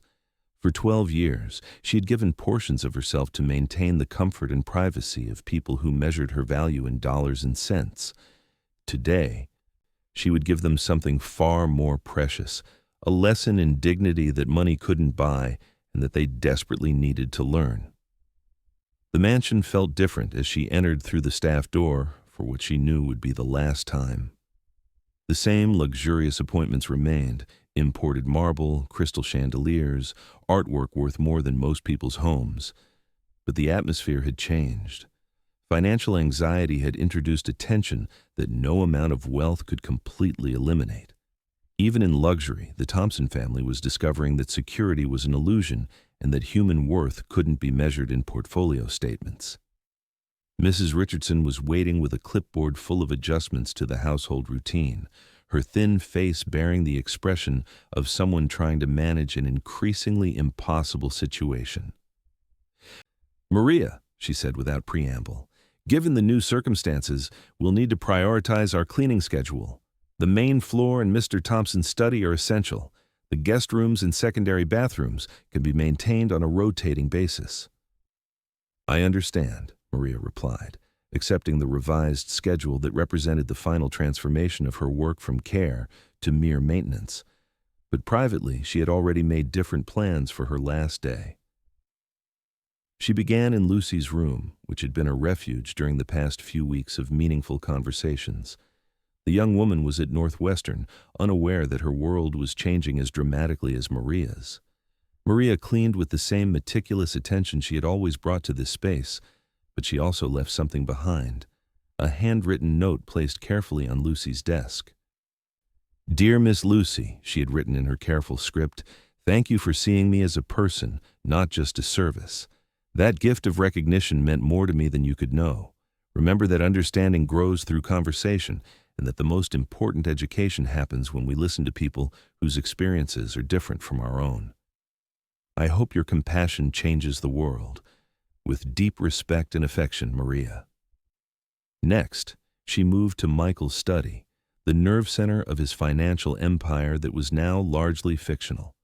For 12 years, she had given portions of herself to maintain the comfort and privacy of people who measured her value in dollars and cents. Today, she would give them something far more precious, a lesson in dignity that money couldn't buy and that they desperately needed to learn. The mansion felt different as she entered through the staff door for what she knew would be the last time. The same luxurious appointments remained: imported marble, crystal chandeliers, artwork worth more than most people's homes. But the atmosphere had changed. Financial anxiety had introduced a tension that no amount of wealth could completely eliminate. Even in luxury, the Thompson family was discovering that security was an illusion and that human worth couldn't be measured in portfolio statements. Mrs. Richardson was waiting with a clipboard full of adjustments to the household routine, her thin face bearing the expression of someone trying to manage an increasingly impossible situation. "Maria," she said without preamble, "given the new circumstances, we'll need to prioritize our cleaning schedule. The main floor and Mr. Thompson's study are essential. The guest rooms and secondary bathrooms can be maintained on a rotating basis." "I understand," Maria replied, accepting the revised schedule that represented the final transformation of her work from care to mere maintenance. But privately, she had already made different plans for her last day. She began in Lucy's room, which had been a refuge during the past few weeks of meaningful conversations. The young woman was at Northwestern, unaware that her world was changing as dramatically as Maria's. Maria cleaned with the same meticulous attention she had always brought to this space, but she also left something behind, a handwritten note placed carefully on Lucy's desk. "Dear Miss Lucy," she had written in her careful script, "thank you for seeing me as a person, not just a service. That gift of recognition meant more to me than you could know. Remember that understanding grows through conversation, and that the most important education happens when we listen to people whose experiences are different from our own. I hope your compassion changes the world. With deep respect and affection, Maria." Next, she moved to Michael's study, the nerve center of his financial empire that was now largely fictional.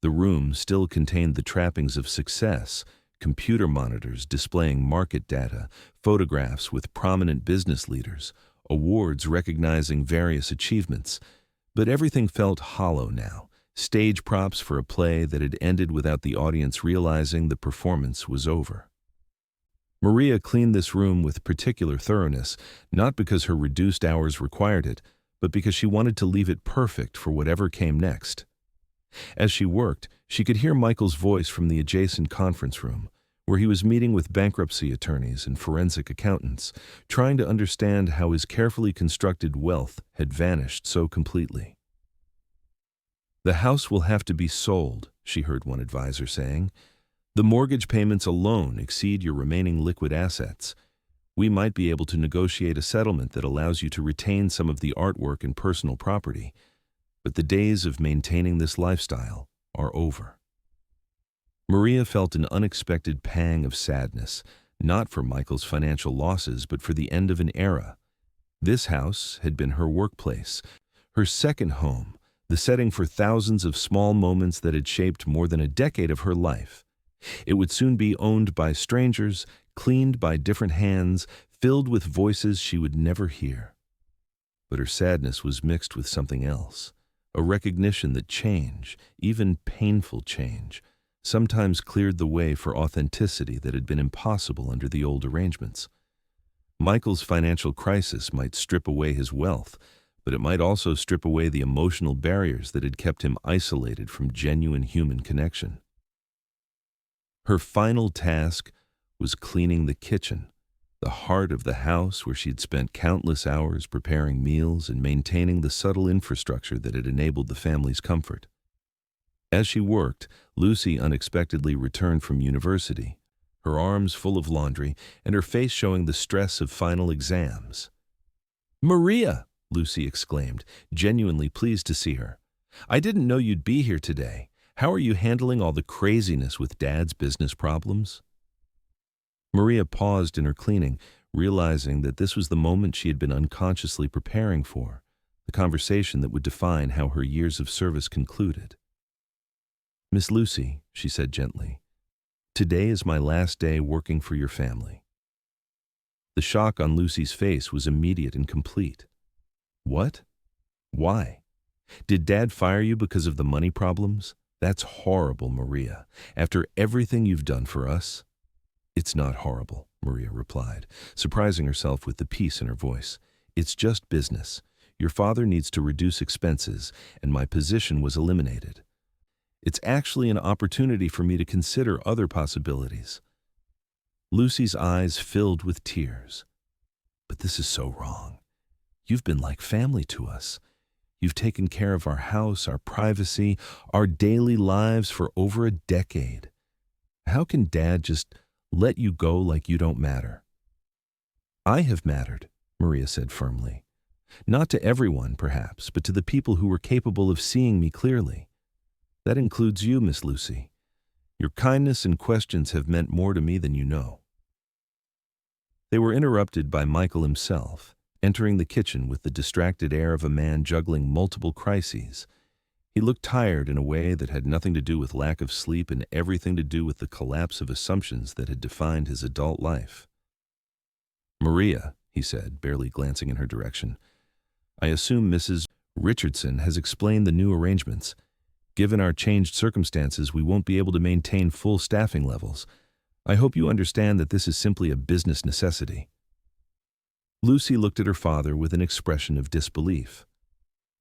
The room still contained the trappings of success: computer monitors displaying market data, photographs with prominent business leaders, awards recognizing various achievements. But everything felt hollow now, stage props for a play that had ended without the audience realizing the performance was over. Maria cleaned this room with particular thoroughness, not because her reduced hours required it, but because she wanted to leave it perfect for whatever came next. As she worked, she could hear Michael's voice from the adjacent conference room, where he was meeting with bankruptcy attorneys and forensic accountants, trying to understand how his carefully constructed wealth had vanished so completely. "The house will have to be sold," she heard one advisor saying. "The mortgage payments alone exceed your remaining liquid assets. We might be able to negotiate a settlement that allows you to retain some of the artwork and personal property, but the days of maintaining this lifestyle are over." Maria felt an unexpected pang of sadness, not for Michael's financial losses, but for the end of an era. This house had been her workplace, her second home, the setting for thousands of small moments that had shaped more than a decade of her life. It would soon be owned by strangers, cleaned by different hands, filled with voices she would never hear. But her sadness was mixed with something else, a recognition that change, even painful change, sometimes cleared the way for authenticity that had been impossible under the old arrangements. Michael's financial crisis might strip away his wealth, but it might also strip away the emotional barriers that had kept him isolated from genuine human connection. Her final task was cleaning the kitchen, the heart of the house where she had spent countless hours preparing meals and maintaining the subtle infrastructure that had enabled the family's comfort. As she worked, Lucy unexpectedly returned from university, her arms full of laundry and her face showing the stress of final exams. "Maria!" Lucy exclaimed, genuinely pleased to see her. "I didn't know you'd be here today. How are you handling all the craziness with Dad's business problems?" Maria paused in her cleaning, realizing that this was the moment she had been unconsciously preparing for, the conversation that would define how her years of service concluded. "Miss Lucy," she said gently, "today is my last day working for your family." The shock on Lucy's face was immediate and complete. "What? Why? Did Dad fire you because of the money problems? That's horrible, Maria. After everything you've done for us." "It's not horrible," Maria replied, surprising herself with the peace in her voice. "It's just business. Your father needs to reduce expenses, and my position was eliminated. It's actually an opportunity for me to consider other possibilities." Lucy's eyes filled with tears. "But this is so wrong. You've been like family to us. You've taken care of our house, our privacy, our daily lives for over a decade. How can Dad just let you go like you don't matter?" "I have mattered," Maria said firmly. "Not to everyone, perhaps, but to the people who were capable of seeing me clearly. That includes you, Miss Lucy. Your kindness and questions have meant more to me than you know." They were interrupted by Michael himself, entering the kitchen with the distracted air of a man juggling multiple crises. He looked tired in a way that had nothing to do with lack of sleep and everything to do with the collapse of assumptions that had defined his adult life. "Maria," he said, barely glancing in her direction, "I assume Mrs. Richardson has explained the new arrangements. Given our changed circumstances, we won't be able to maintain full staffing levels. I hope you understand that this is simply a business necessity." Lucy looked at her father with an expression of disbelief.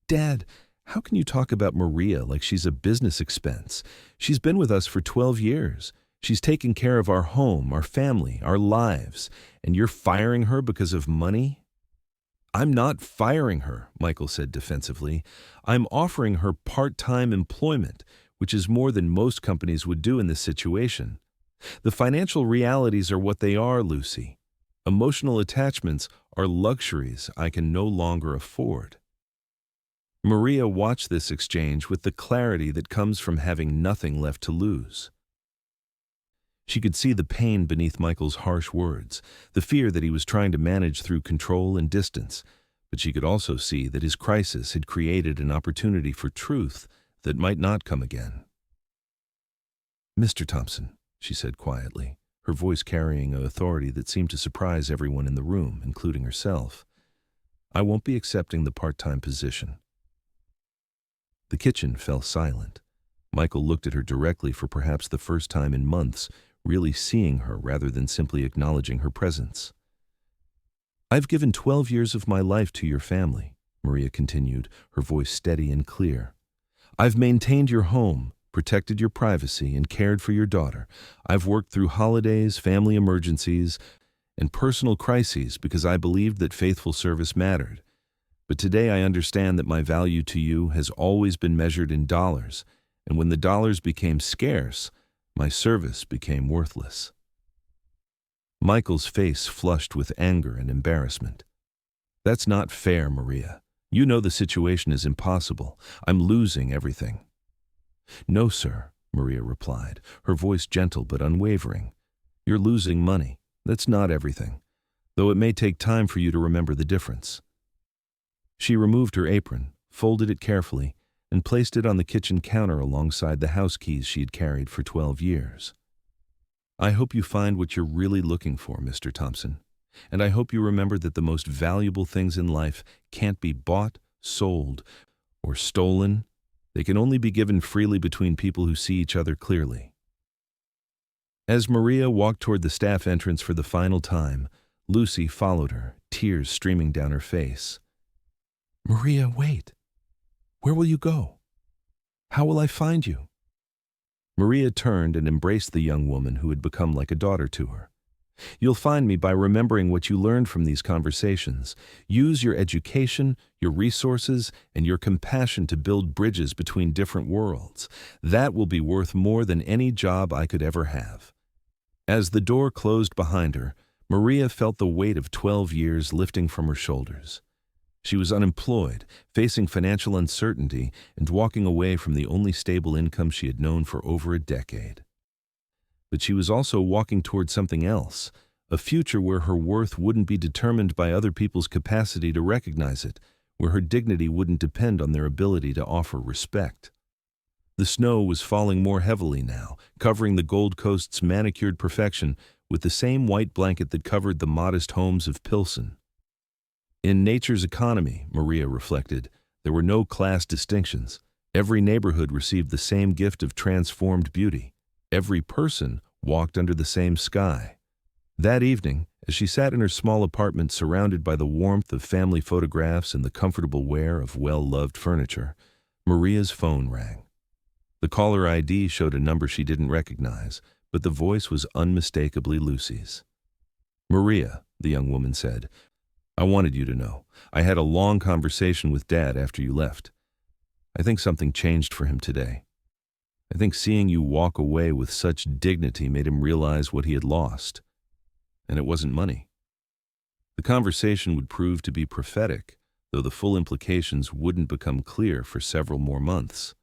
"Dad, how can you talk about Maria like she's a business expense? She's been with us for 12 years. She's taken care of our home, our family, our lives, and you're firing her because of money?" "I'm not firing her," Michael said defensively. "I'm offering her part-time employment, which is more than most companies would do in this situation. The financial realities are what they are, Lucy. Emotional attachments are luxuries I can no longer afford." Maria watched this exchange with the clarity that comes from having nothing left to lose. She could see the pain beneath Michael's harsh words, the fear that he was trying to manage through control and distance, but she could also see that his crisis had created an opportunity for truth that might not come again. "Mr. Thompson," she said quietly, her voice carrying an authority that seemed to surprise everyone in the room, including herself, "I won't be accepting the part-time position." The kitchen fell silent. Michael looked at her directly for perhaps the first time in months, really seeing her rather than simply acknowledging her presence. "I've given 12 years of my life to your family," Maria continued, her voice steady and clear. "I've maintained your home, protected your privacy, and cared for your daughter. I've worked through holidays, family emergencies, and personal crises because I believed that faithful service mattered. But today I understand that my value to you has always been measured in dollars, and when the dollars became scarce, my service became worthless." Michael's face flushed with anger and embarrassment. "That's not fair, Maria. You know the situation is impossible. I'm losing everything." "No, sir," Maria replied, her voice gentle but unwavering. "You're losing money. That's not everything, though it may take time for you to remember the difference." She removed her apron, folded it carefully, and placed it on the kitchen counter alongside the house keys she had carried for 12 years. "I hope you find what you're really looking for, Mr. Thompson, and I hope you remember that the most valuable things in life can't be bought, sold, or stolen. They can only be given freely between people who see each other clearly." As Maria walked toward the staff entrance for the final time, Lucy followed her, tears streaming down her face. "Maria, wait. Where will you go? How will I find you?" Maria turned and embraced the young woman who had become like a daughter to her. "You'll find me by remembering what you learned from these conversations. Use your education, your resources, and your compassion to build bridges between different worlds. That will be worth more than any job I could ever have." As the door closed behind her, Maria felt the weight of 12 years lifting from her shoulders. She was unemployed, facing financial uncertainty, and walking away from the only stable income she had known for over a decade. But she was also walking toward something else, a future where her worth wouldn't be determined by other people's capacity to recognize it, where her dignity wouldn't depend on their ability to offer respect. The snow was falling more heavily now, covering the Gold Coast's manicured perfection with the same white blanket that covered the modest homes of Pilsen. In nature's economy, Maria reflected, there were no class distinctions. Every neighborhood received the same gift of transformed beauty. Every person walked under the same sky. That evening, as she sat in her small apartment surrounded by the warmth of family photographs and the comfortable wear of well-loved furniture, Maria's phone rang. The caller ID showed a number she didn't recognize, but the voice was unmistakably Lucy's. "Maria," the young woman said, "I wanted you to know. I had a long conversation with Dad after you left. I think something changed for him today. I think seeing you walk away with such dignity made him realize what he had lost. And it wasn't money." The conversation would prove to be prophetic, though the full implications wouldn't become clear for several more months.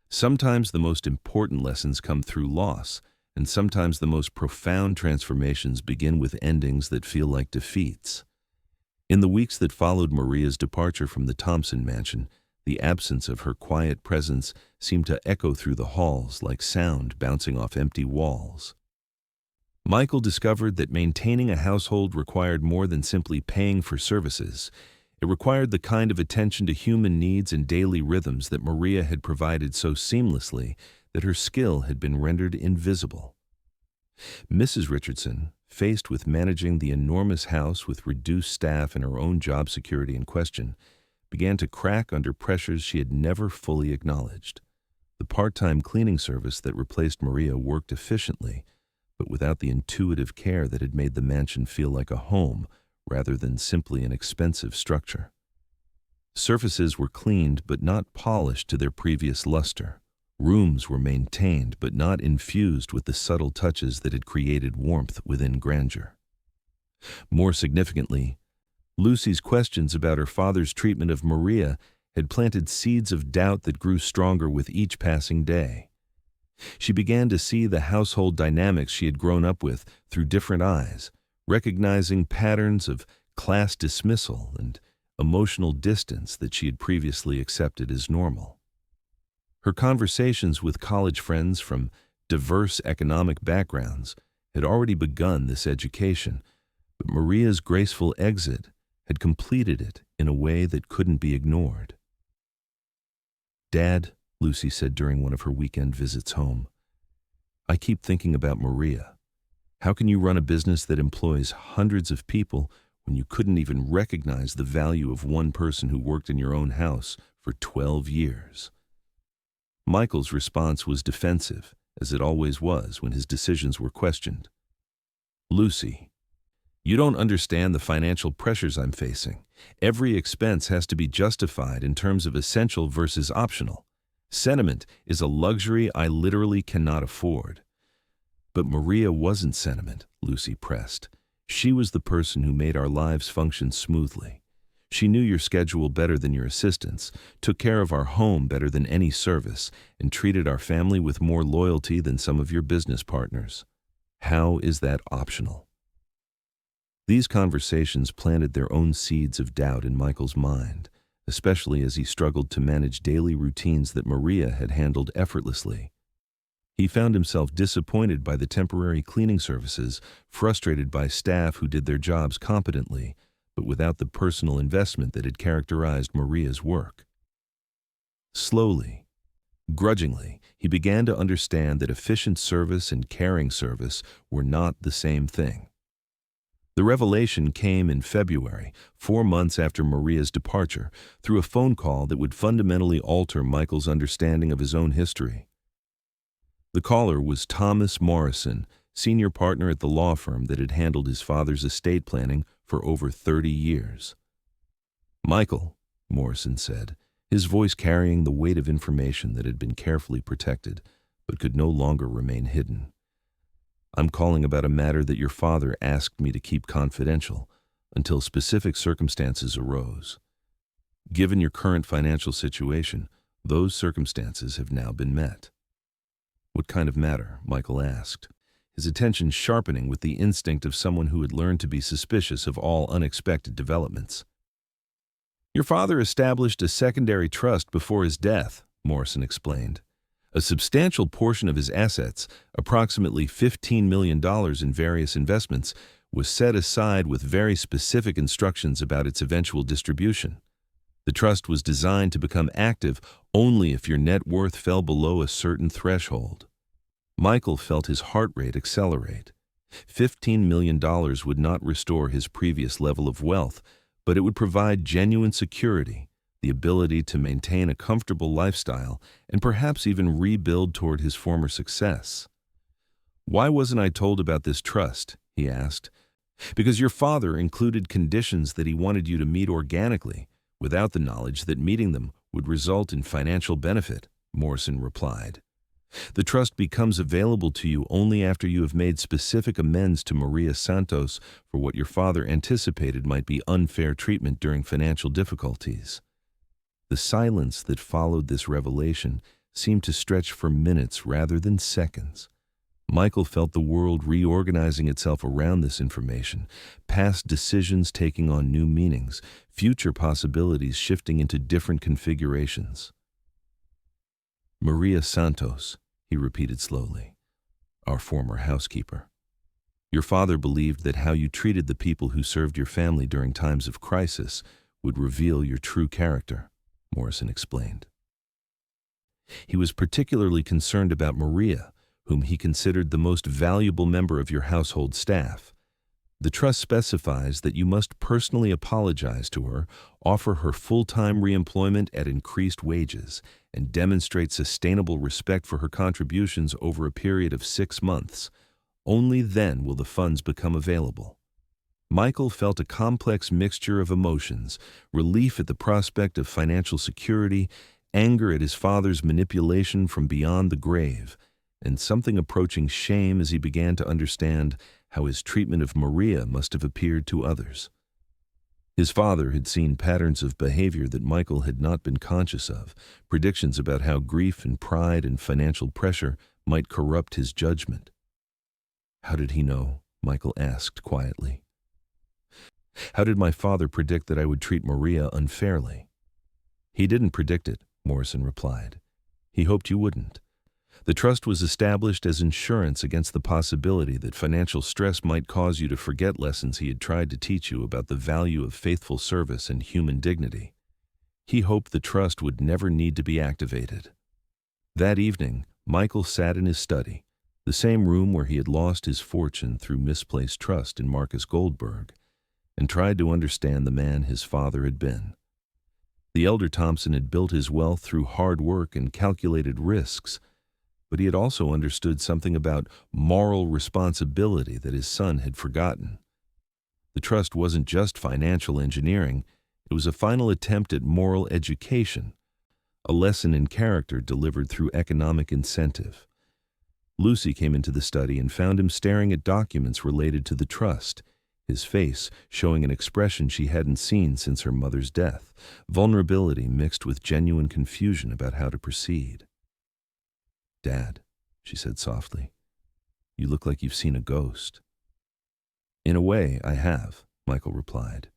Sometimes the most important lessons come through loss, and sometimes the most profound transformations begin with endings that feel like defeats. In the weeks that followed Maria's departure from the Thompson mansion, the absence of her quiet presence seemed to echo through the halls like sound bouncing off empty walls. Michael discovered that maintaining a household required more than simply paying for services. It required the kind of attention to human needs and daily rhythms that Maria had provided so seamlessly that her skill had been rendered invisible. Mrs. Richardson, faced with managing the enormous house with reduced staff and her own job security in question, began to crack under pressures she had never fully acknowledged. The part-time cleaning service that replaced Maria worked efficiently, but without the intuitive care that had made the mansion feel like a home rather than simply an expensive structure. Surfaces were cleaned but not polished to their previous luster. Rooms were maintained but not infused with the subtle touches that had created warmth within grandeur. More significantly, Lucy's questions about her father's treatment of Maria had planted seeds of doubt that grew stronger with each passing day. She began to see the household dynamics she had grown up with through different eyes, recognizing patterns of class dismissal and emotional distance that she had previously accepted as normal. Her conversations with college friends from diverse economic backgrounds had already begun this education, but Maria's graceful exit had completed it in a way that couldn't be ignored. "Dad," Lucy said during one of her weekend visits home, I keep thinking about Maria. How can you run a business that employs hundreds of people when you couldn't even recognize the value of one person who worked in your own house for 12 years? Michael's response was defensive, as it always was when his decisions were questioned. Lucy, you don't understand the financial pressures I'm facing. Every expense has to be justified in terms of essential versus optional. Sentiment is a luxury I literally cannot afford. But Maria wasn't sentiment, Lucy pressed. She was the person who made our lives function smoothly. She knew your schedule better than your assistants, took care of our home better than any service, and treated our family with more loyalty than some of your business partners. How is that optional? These conversations planted their own seeds of doubt in Michael's mind, especially as he struggled to manage daily routines that Maria had handled effortlessly. He found himself disappointed by the temporary cleaning services, frustrated by staff who did their jobs competently, but without the personal investment that had characterized Maria's work. Slowly, grudgingly, he began to understand that efficient service and caring service were not the same thing. The revelation came in February, 4 months after Maria's departure, through a phone call that would fundamentally alter Michael's understanding of his own history. The caller was Thomas Morrison, senior partner at the law firm that had handled his father's estate planning for over 30 years. "Michael," Morrison said, his voice carrying the weight of information that had been carefully protected, but could no longer remain hidden. "I'm calling about a matter that your father asked me to keep confidential until specific circumstances arose. Given your current financial situation, those circumstances have now been met." "What kind of matter?" Michael asked, his attention sharpening with the instinct of someone who had learned to be suspicious of all unexpected developments. "Your father established a secondary trust before his death," Morrison explained. "A substantial portion of his assets, approximately $15 million in various investments, was set aside with very specific instructions about its eventual distribution. The trust was designed to become active only if your net worth fell below a certain threshold." Michael felt his heart rate accelerate. $15 million would not restore his previous level of wealth, but it would provide genuine security, the ability to maintain a comfortable lifestyle, and perhaps even rebuild toward his former success. "Why wasn't I told about this trust?" he asked. "Because your father included conditions that he wanted you to meet organically, without the knowledge that meeting them would result in financial benefit," Morrison replied. "The trust becomes available to you only after you have made specific amends to Maria Santos for what your father anticipated might be unfair treatment during financial difficulties." The silence that followed this revelation seemed to stretch for minutes rather than seconds. Michael felt the world reorganizing itself around this information, past decisions taking on new meanings, future possibilities shifting into different configurations. "Maria Santos," he repeated slowly, "our former housekeeper. Your father believed that how you treated the people who served your family during times of crisis would reveal your true character," Morrison explained. "He was particularly concerned about Maria, whom he considered the most valuable member of your household staff. The trust specifies that you must personally apologize to her, offer her full-time reemployment at increased wages, and demonstrate sustainable respect for her contributions over a period of 6 months. Only then will the funds become available." Michael felt a complex mixture of emotions: relief at the prospect of financial security, anger at his father's manipulation from beyond the grave, and something approaching shame as he began to understand how his treatment of Maria must have appeared to others. His father had seen patterns of behavior that Michael had not been conscious of, predictions about how grief and pride and financial pressure might corrupt his judgment. "How did he know?" Michael asked quietly. "How did my father predict that I would treat Maria unfairly?" "He didn't predict it," Morrison replied. "He hoped you wouldn't. The trust was established as insurance against the possibility that financial stress might cause you to forget lessons he had tried to teach you about the value of faithful service and human dignity. He hoped the trust would never need to be activated." That evening, Michael sat in his study, the same room where he had lost his fortune through misplaced trust in Marcus Goldberg, and tried to understand the man his father had been. The elder Thompson had built his wealth through hard work and calculated risks, but he had also understood something about moral responsibility that his son had forgotten. The trust wasn't just financial engineering, it was a final attempt at moral education, a lesson in character delivered through economic incentive. Lucy came into the study and found him staring at documents related to the trust, his face showing an expression she hadn't seen since her mother's death, vulnerability mixed with genuine confusion about how to proceed. "Dad," she said softly, "you look like you've seen a ghost." "In a way, I have," Michael replied.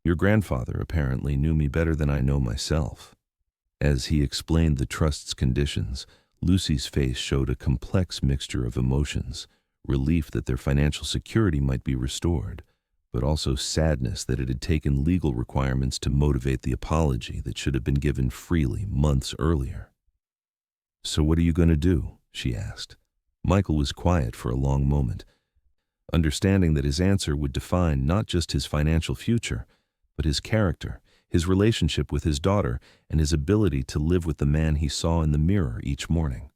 "Your grandfather apparently knew me better than I know myself." As he explained the trust's conditions, Lucy's face showed a complex mixture of emotions, relief that their financial security might be restored, but also sadness that it had taken legal requirements to motivate the apology that should have been given freely months earlier. "So what are you going to do?" she asked. Michael was quiet for a long moment, understanding that his answer would define not just his financial future, but his character, his relationship with his daughter, and his ability to live with the man he saw in the mirror each morning.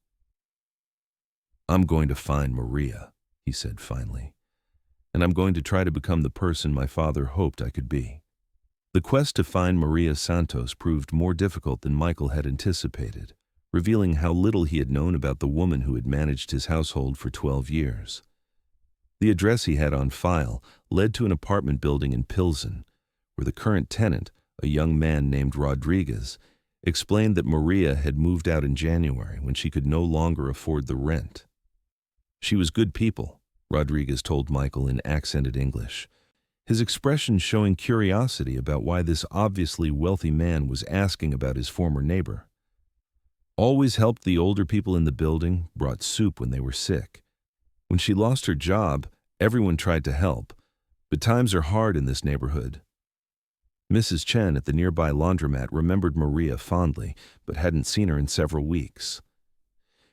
"I'm going to find Maria," he said finally, "and I'm going to try to become the person my father hoped I could be." The quest to find Maria Santos proved more difficult than Michael had anticipated, revealing how little he had known about the woman who had managed his household for 12 years. The address he had on file led to an apartment building in Pilsen, where the current tenant, a young man named Rodriguez, explained that Maria had moved out in January when she could no longer afford the rent. "She was good people," Rodriguez told Michael in accented English, his expression showing curiosity about why this obviously wealthy man was asking about his former neighbor. "Always helped the older people in the building, brought soup when they were sick. When she lost her job, everyone tried to help, but times are hard in this neighborhood." Mrs. Chen at the nearby laundromat remembered Maria fondly, but hadn't seen her in several weeks.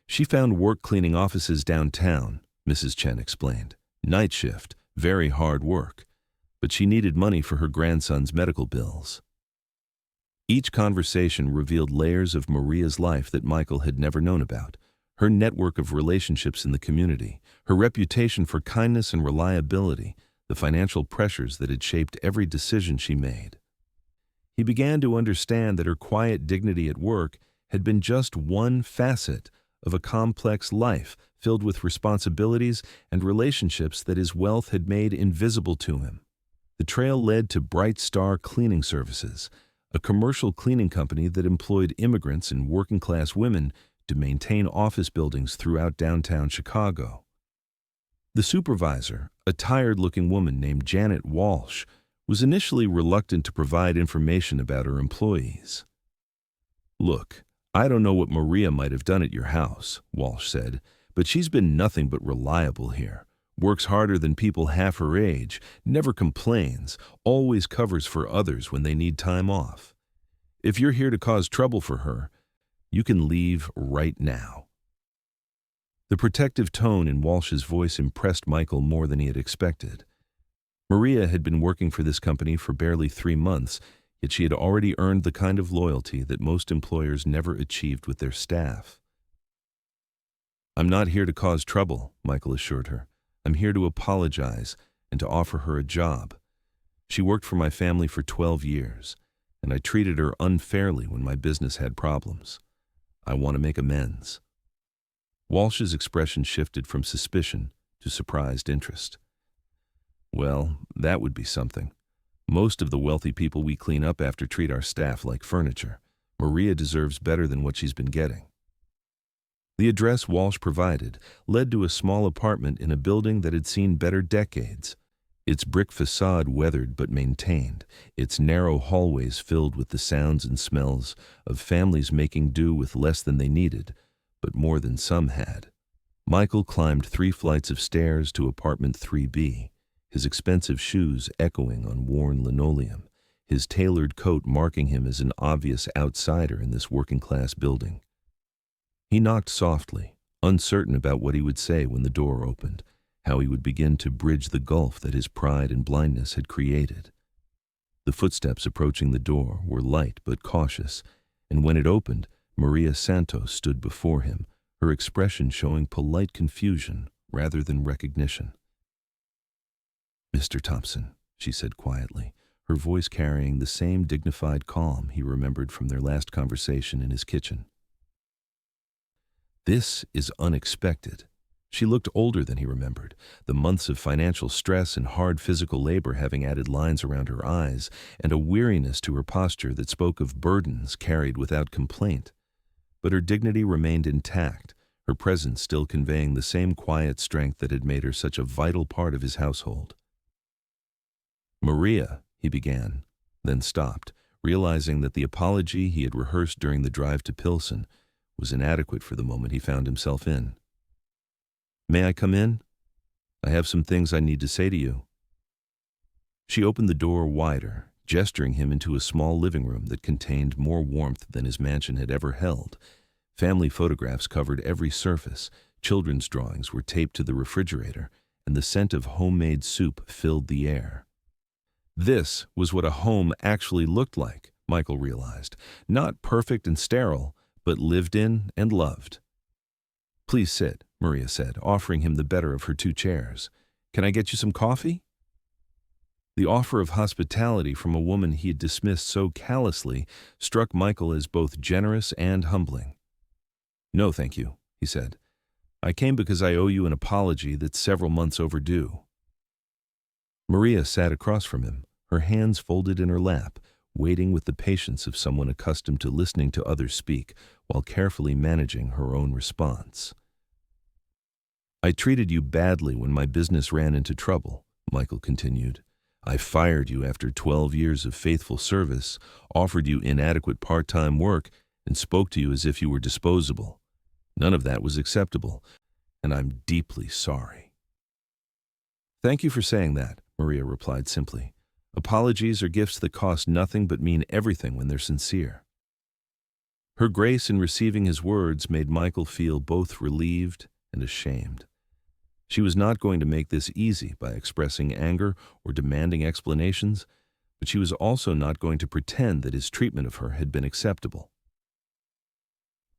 "She found work cleaning offices downtown," Mrs. Chen explained. "Night shift, very hard work. But she needed money for her grandson's medical bills." Each conversation revealed layers of Maria's life that Michael had never known about. Her network of relationships in the community, her reputation for kindness and reliability, the financial pressures that had shaped every decision she made. He began to understand that her quiet dignity at work had been just one facet of a complex life filled with responsibilities and relationships that his wealth had made invisible to him. The trail led to Bright Star Cleaning Services, a commercial cleaning company that employed immigrants and working-class women to maintain office buildings throughout downtown Chicago. The supervisor, a tired-looking woman named Janet Walsh, was initially reluctant to provide information about her employees. "Look, I don't know what Maria might have done at your house," Walsh said, "but she's been nothing but reliable here. Works harder than people half her age, never complains, always covers for others when they need time off. If you're here to cause trouble for her, you can leave right now." The protective tone in Walsh's voice impressed Michael more than he had expected. Maria had been working for this company for barely 3 months, yet she had already earned the kind of loyalty that most employers never achieved with their staff. "I'm not here to cause trouble," Michael assured her. "I'm here to apologize and to offer her a job. She worked for my family for 12 years, and I treated her unfairly when my business had problems. I want to make amends." Walsh's expression shifted from suspicion to surprised interest. "Well, that would be something. Most of the wealthy people we clean up after treat our staff like furniture. Maria deserves better than what she's been getting." The address Walsh provided led to a small apartment in a building that had seen better decades. Its brick facade weathered but maintained, its narrow hallways filled with the sounds and smells of families making do with less than they needed, but more than some had. Michael climbed 3 flights of stairs to apartment 3B, his expensive shoes echoing on worn linoleum, his tailored coat marking him as an obvious outsider in this working-class building. He knocked softly, uncertain about what he would say when the door opened, how he would begin to bridge the gulf that his pride and blindness had created. The footsteps approaching the door were light but cautious, and when it opened, Maria Santos stood before him, her expression showing polite confusion rather than recognition. "Mr. Thompson," she said quietly, her voice carrying the same dignified calm he remembered from their last conversation in his kitchen. "This is unexpected." She looked older than he remembered, the months of financial stress and hard physical labor having added lines around her eyes and a weariness to her posture that spoke of burdens carried without complaint. But her dignity remained intact, her presence still conveying the same quiet strength that had made her such a vital part of his household. "Maria," he began, then stopped, realizing that the apology he had rehearsed during the drive to Pilsen was inadequate for the moment he found himself in. "May I come in? I have some things I need to say to you." She opened the door wider, gesturing him into a small living room that contained more warmth than his mansion had ever held. Family photographs covered every surface, children's drawings were taped to the refrigerator, and the scent of homemade soup filled the air. This was what a home actually looked like, Michael realized. Not perfect and sterile, but lived in and loved. "Please sit," Maria said, offering him the better of her two chairs. "Can I get you some coffee?" The offer of hospitality from a woman he had dismissed so callously struck Michael as both generous and humbling. "No, thank you," he said. "I came because I owe you an apology that's several months overdue." Maria sat across from him, her hands folded in her lap, waiting with the patience of someone accustomed to listening to others speak while carefully managing her own response. "I treated you badly when my business ran into trouble," Michael continued. "I fired you after 12 years of faithful service, offered you inadequate part-time work, and spoke to you as if you were disposable. None of that was acceptable, and I'm deeply sorry." "Thank you for saying that," Maria replied simply. "Apologies are gifts that cost nothing but mean everything when they're sincere." Her grace in receiving his words made Michael feel both relieved and ashamed. She was not going to make this easy by expressing anger or demanding explanations, but she was also not going to pretend that his treatment of her had been acceptable.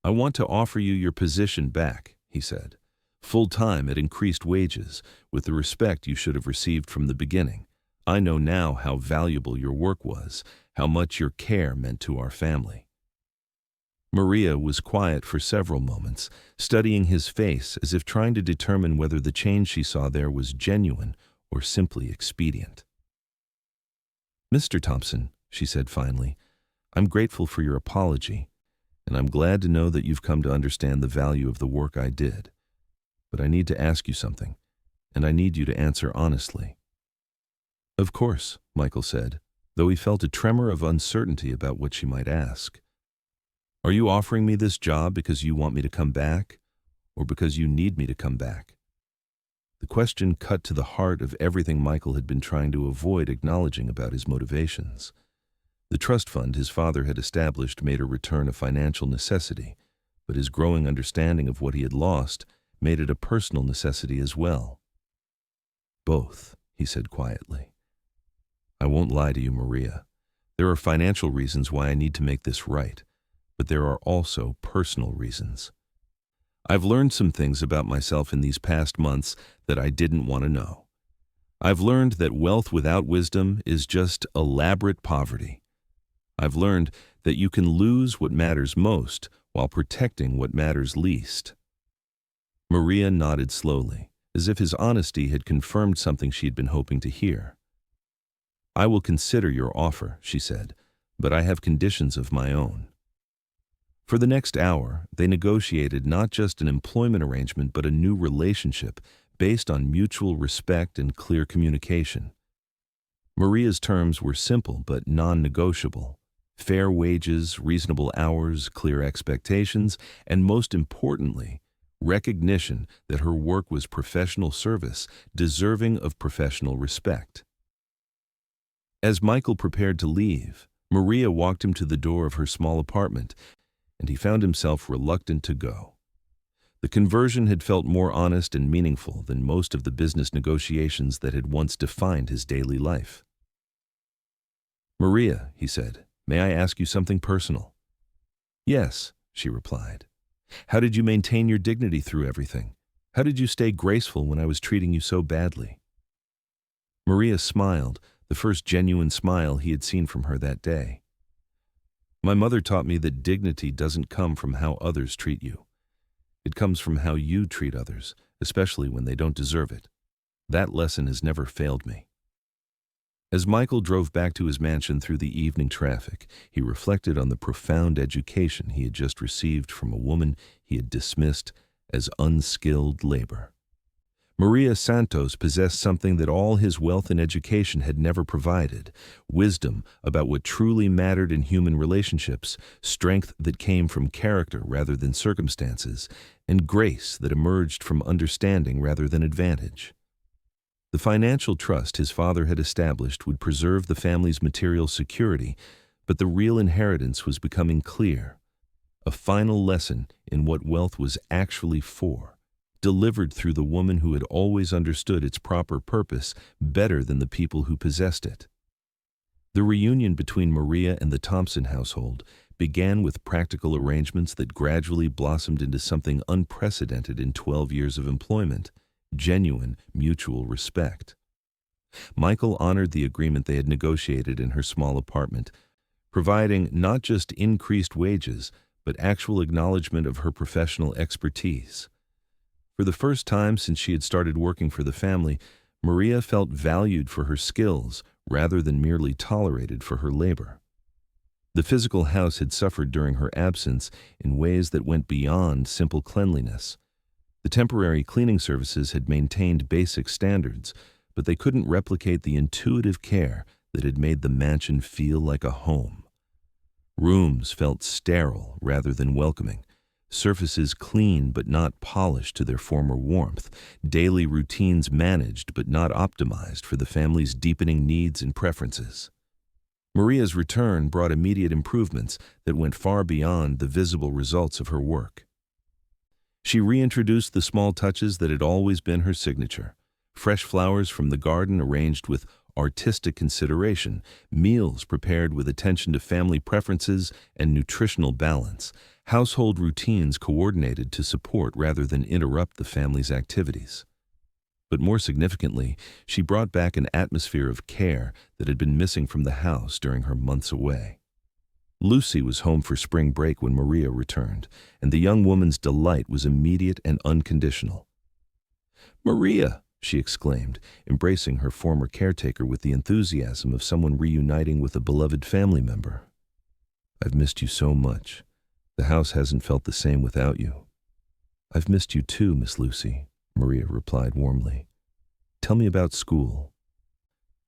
"I want to offer you your position back," he said. "Full-time at increased wages, with the respect you should have received from the beginning. I know now how valuable your work was, how much your care meant to our family." Maria was quiet for several moments, studying his face as if trying to determine whether the change she saw there was genuine or simply expedient. "Mr. Thompson," she said finally, "I'm grateful for your apology, and I'm glad to know that you've come to understand the value of the work I did. But I need to ask you something, and I need you to answer honestly." "Of course," Michael said, though he felt a tremor of uncertainty about what she might ask. "Are you offering me this job because you want me to come back, or because you need me to come back?" The question cut to the heart of everything Michael had been trying to avoid acknowledging about his motivations. The trust fund his father had established made a return a financial necessity, but his growing understanding of what he had lost made it a personal necessity as well. "Both," he said quietly. "I won't lie to you, Maria. There are financial reasons why I need to make this right, but there are also personal reasons. I've learned some things about myself in these past months that I didn't want to know. I've learned that wealth without wisdom is just elaborate poverty. I've learned that you can lose what matters most while protecting what matters least." Maria nodded slowly, as if his honesty had confirmed something she had been hoping to hear. "I will consider your offer," she said, "but I have conditions of my own." For the next hour, they negotiated not just an employment arrangement but a new relationship based on mutual respect and clear communication. Maria's terms were simple but non-negotiable: fair wages, reasonable hours, clear expectations, and most importantly, recognition that her work was professional service, deserving of professional respect. As Michael prepared to leave, Maria walked him to the door of her small apartment, and he found himself reluctant to go. The conversion had felt more honest and meaningful than most of the business negotiations that had once defined his daily life. "Maria," he said, "may I ask you something personal?" "Yes," she replied. "How did you maintain your dignity through everything? How did you stay graceful when I was treating you so badly?" Maria smiled, the first genuine smile he had seen from her that day. "My mother taught me that dignity doesn't come from how others treat you. It comes from how you treat others, especially when they don't deserve it. That lesson has never failed me." As Michael drove back to his mansion through the evening traffic, he reflected on the profound education he had just received from a woman he had dismissed as unskilled labor. Maria Santos possessed something that all his wealth and education had never provided: wisdom about what truly mattered in human relationships, strength that came from character rather than circumstances, and grace that emerged from understanding rather than advantage. The financial trust his father had established would preserve the family's material security, but the real inheritance was becoming clear: a final lesson in what wealth was actually for, delivered through the woman who had always understood its proper purpose better than the people who possessed it. The reunion between Maria and the Thompson household began with practical arrangements that gradually blossomed into something unprecedented in 12 years of employment: genuine mutual respect. Michael honored the agreement they had negotiated in her small apartment, providing not just increased wages, but actual acknowledgement of her professional expertise. For the first time since she had started working for the family, Maria felt valued for her skills rather than merely tolerated for her labor. The physical house had suffered during her absence in ways that went beyond simple cleanliness. The temporary cleaning services had maintained basic standards, but they couldn't replicate the intuitive care that had made the mansion feel like a home. Rooms felt sterile rather than welcoming, surfaces clean but not polished to their former warmth, daily routines managed but not optimized for the family's deepening needs and preferences. Maria's return brought immediate improvements that went far beyond the visible results of her work. She reintroduced the small touches that had always been her signature: fresh flowers from the garden arranged with artistic consideration, meals prepared with attention to family preferences and nutritional balance, household routines coordinated to support rather than interrupt the family's activities. But more significantly, she brought back an atmosphere of care that had been missing from the house during her months away. Lucy was home for spring break when Maria returned, and the young woman's delight was immediate and unconditional. "Maria!" she exclaimed, embracing her former caretaker with the enthusiasm of someone reuniting with a beloved family member. "I've missed you so much. The house hasn't felt the same without you." "I've missed you too, Miss Lucy," Maria replied warmly. "Tell me about school.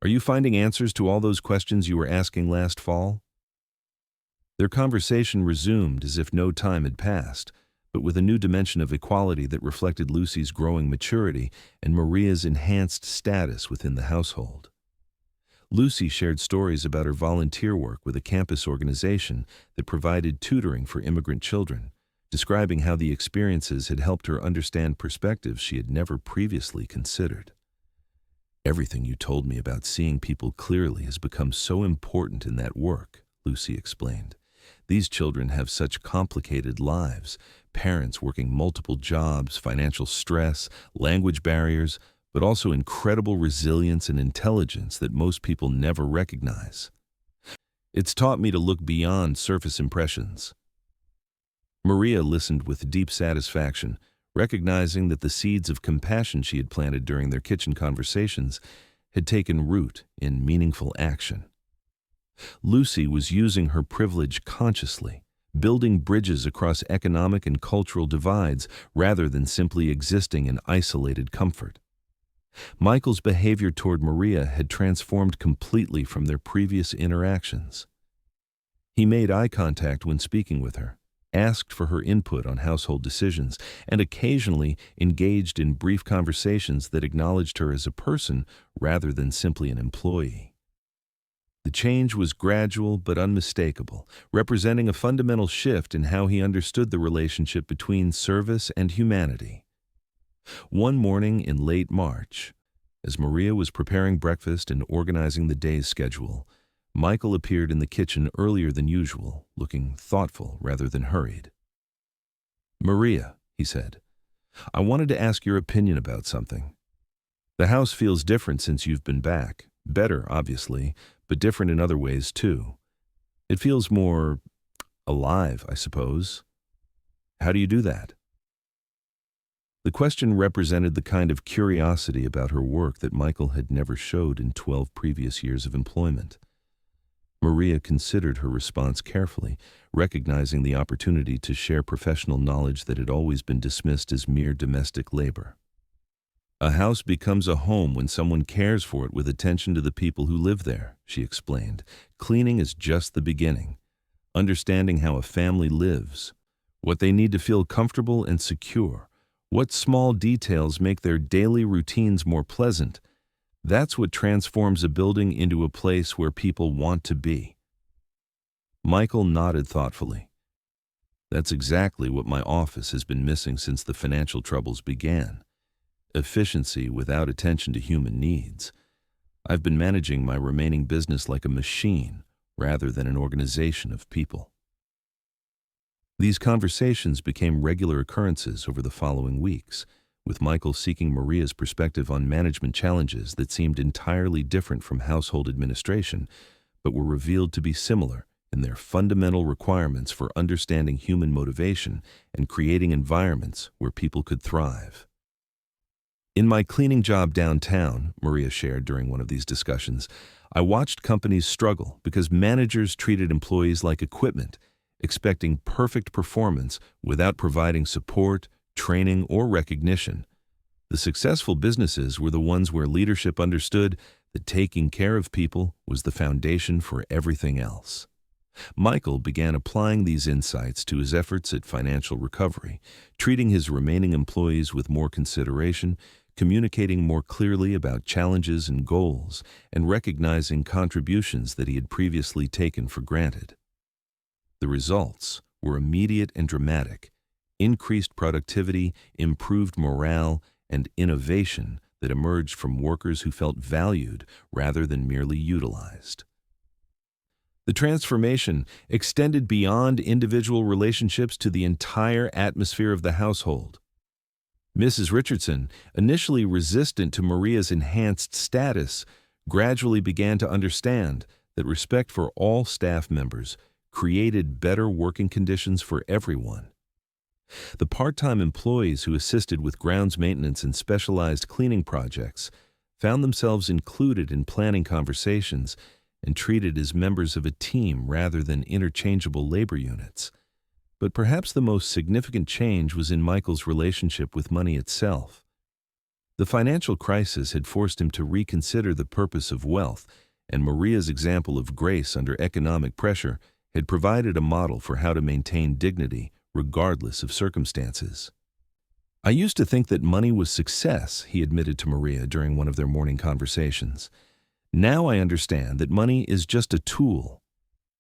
Are you finding answers to all those questions you were asking last fall?" Their conversation resumed as if no time had passed, but with a new dimension of equality that reflected Lucy's growing maturity and Maria's enhanced status within the household. Lucy shared stories about her volunteer work with a campus organization that provided tutoring for immigrant children, describing how the experiences had helped her understand perspectives she had never previously considered. "Everything you told me about seeing people clearly has become so important in that work," Lucy explained. "These children have such complicated lives, parents working multiple jobs, financial stress, language barriers, but also incredible resilience and intelligence that most people never recognize. It's taught me to look beyond surface impressions." Maria listened with deep satisfaction, recognizing that the seeds of compassion she had planted during their kitchen conversations had taken root in meaningful action. Lucy was using her privilege consciously, building bridges across economic and cultural divides rather than simply existing in isolated comfort. Michael's behavior toward Maria had transformed completely from their previous interactions. He made eye contact when speaking with her, asked for her input on household decisions, and occasionally engaged in brief conversations that acknowledged her as a person rather than simply an employee. The change was gradual but unmistakable, representing a fundamental shift in how he understood the relationship between service and humanity. One morning in late March, as Maria was preparing breakfast and organizing the day's schedule, Michael appeared in the kitchen earlier than usual, looking thoughtful rather than hurried. "Maria," he said, "I wanted to ask your opinion about something. The house feels different since you've been back. Better, obviously, but different in other ways, too. It feels more alive, I suppose. How do you do that?" The question represented the kind of curiosity about her work that Michael had never showed in 12 previous years of employment. Maria considered her response carefully, recognizing the opportunity to share professional knowledge that had always been dismissed as mere domestic labor. "A house becomes a home when someone cares for it with attention to the people who live there," she explained. "Cleaning is just the beginning. Understanding how a family lives, what they need to feel comfortable and secure, what small details make their daily routines more pleasant, that's what transforms a building into a place where people want to be." Michael nodded thoughtfully. "That's exactly what my office has been missing since the financial troubles began. Efficiency without attention to human needs. I've been managing my remaining business like a machine rather than an organization of people." These conversations became regular occurrences over the following weeks, with Michael seeking Maria's perspective on management challenges that seemed entirely different from household administration, but were revealed to be similar in their fundamental requirements for understanding human motivation and creating environments where people could thrive. "In my cleaning job downtown," Maria shared during one of these discussions, "I watched companies struggle because managers treated employees like equipment, expecting perfect performance without providing support, training, or recognition. The successful businesses were the ones where leadership understood that taking care of people was the foundation for everything else." Michael began applying these insights to his efforts at financial recovery, treating his remaining employees with more consideration, communicating more clearly about challenges and goals, and recognizing contributions that he had previously taken for granted. The results were immediate and dramatic: increased productivity, improved morale, and innovation that emerged from workers who felt valued rather than merely utilized. The transformation extended beyond individual relationships to the entire atmosphere of the household. Mrs. Richardson, initially resistant to Maria's enhanced status, gradually began to understand that respect for all staff members created better working conditions for everyone. The part-time employees who assisted with grounds maintenance and specialized cleaning projects found themselves included in planning conversations and treated as members of a team rather than interchangeable labor units. But perhaps the most significant change was in Michael's relationship with money itself. The financial crisis had forced him to reconsider the purpose of wealth, and Maria's example of grace under economic pressure had provided a model for how to maintain dignity regardless of circumstances. "I used to think that money was success," he admitted to Maria during one of their morning conversations. "Now I understand that money is just a tool.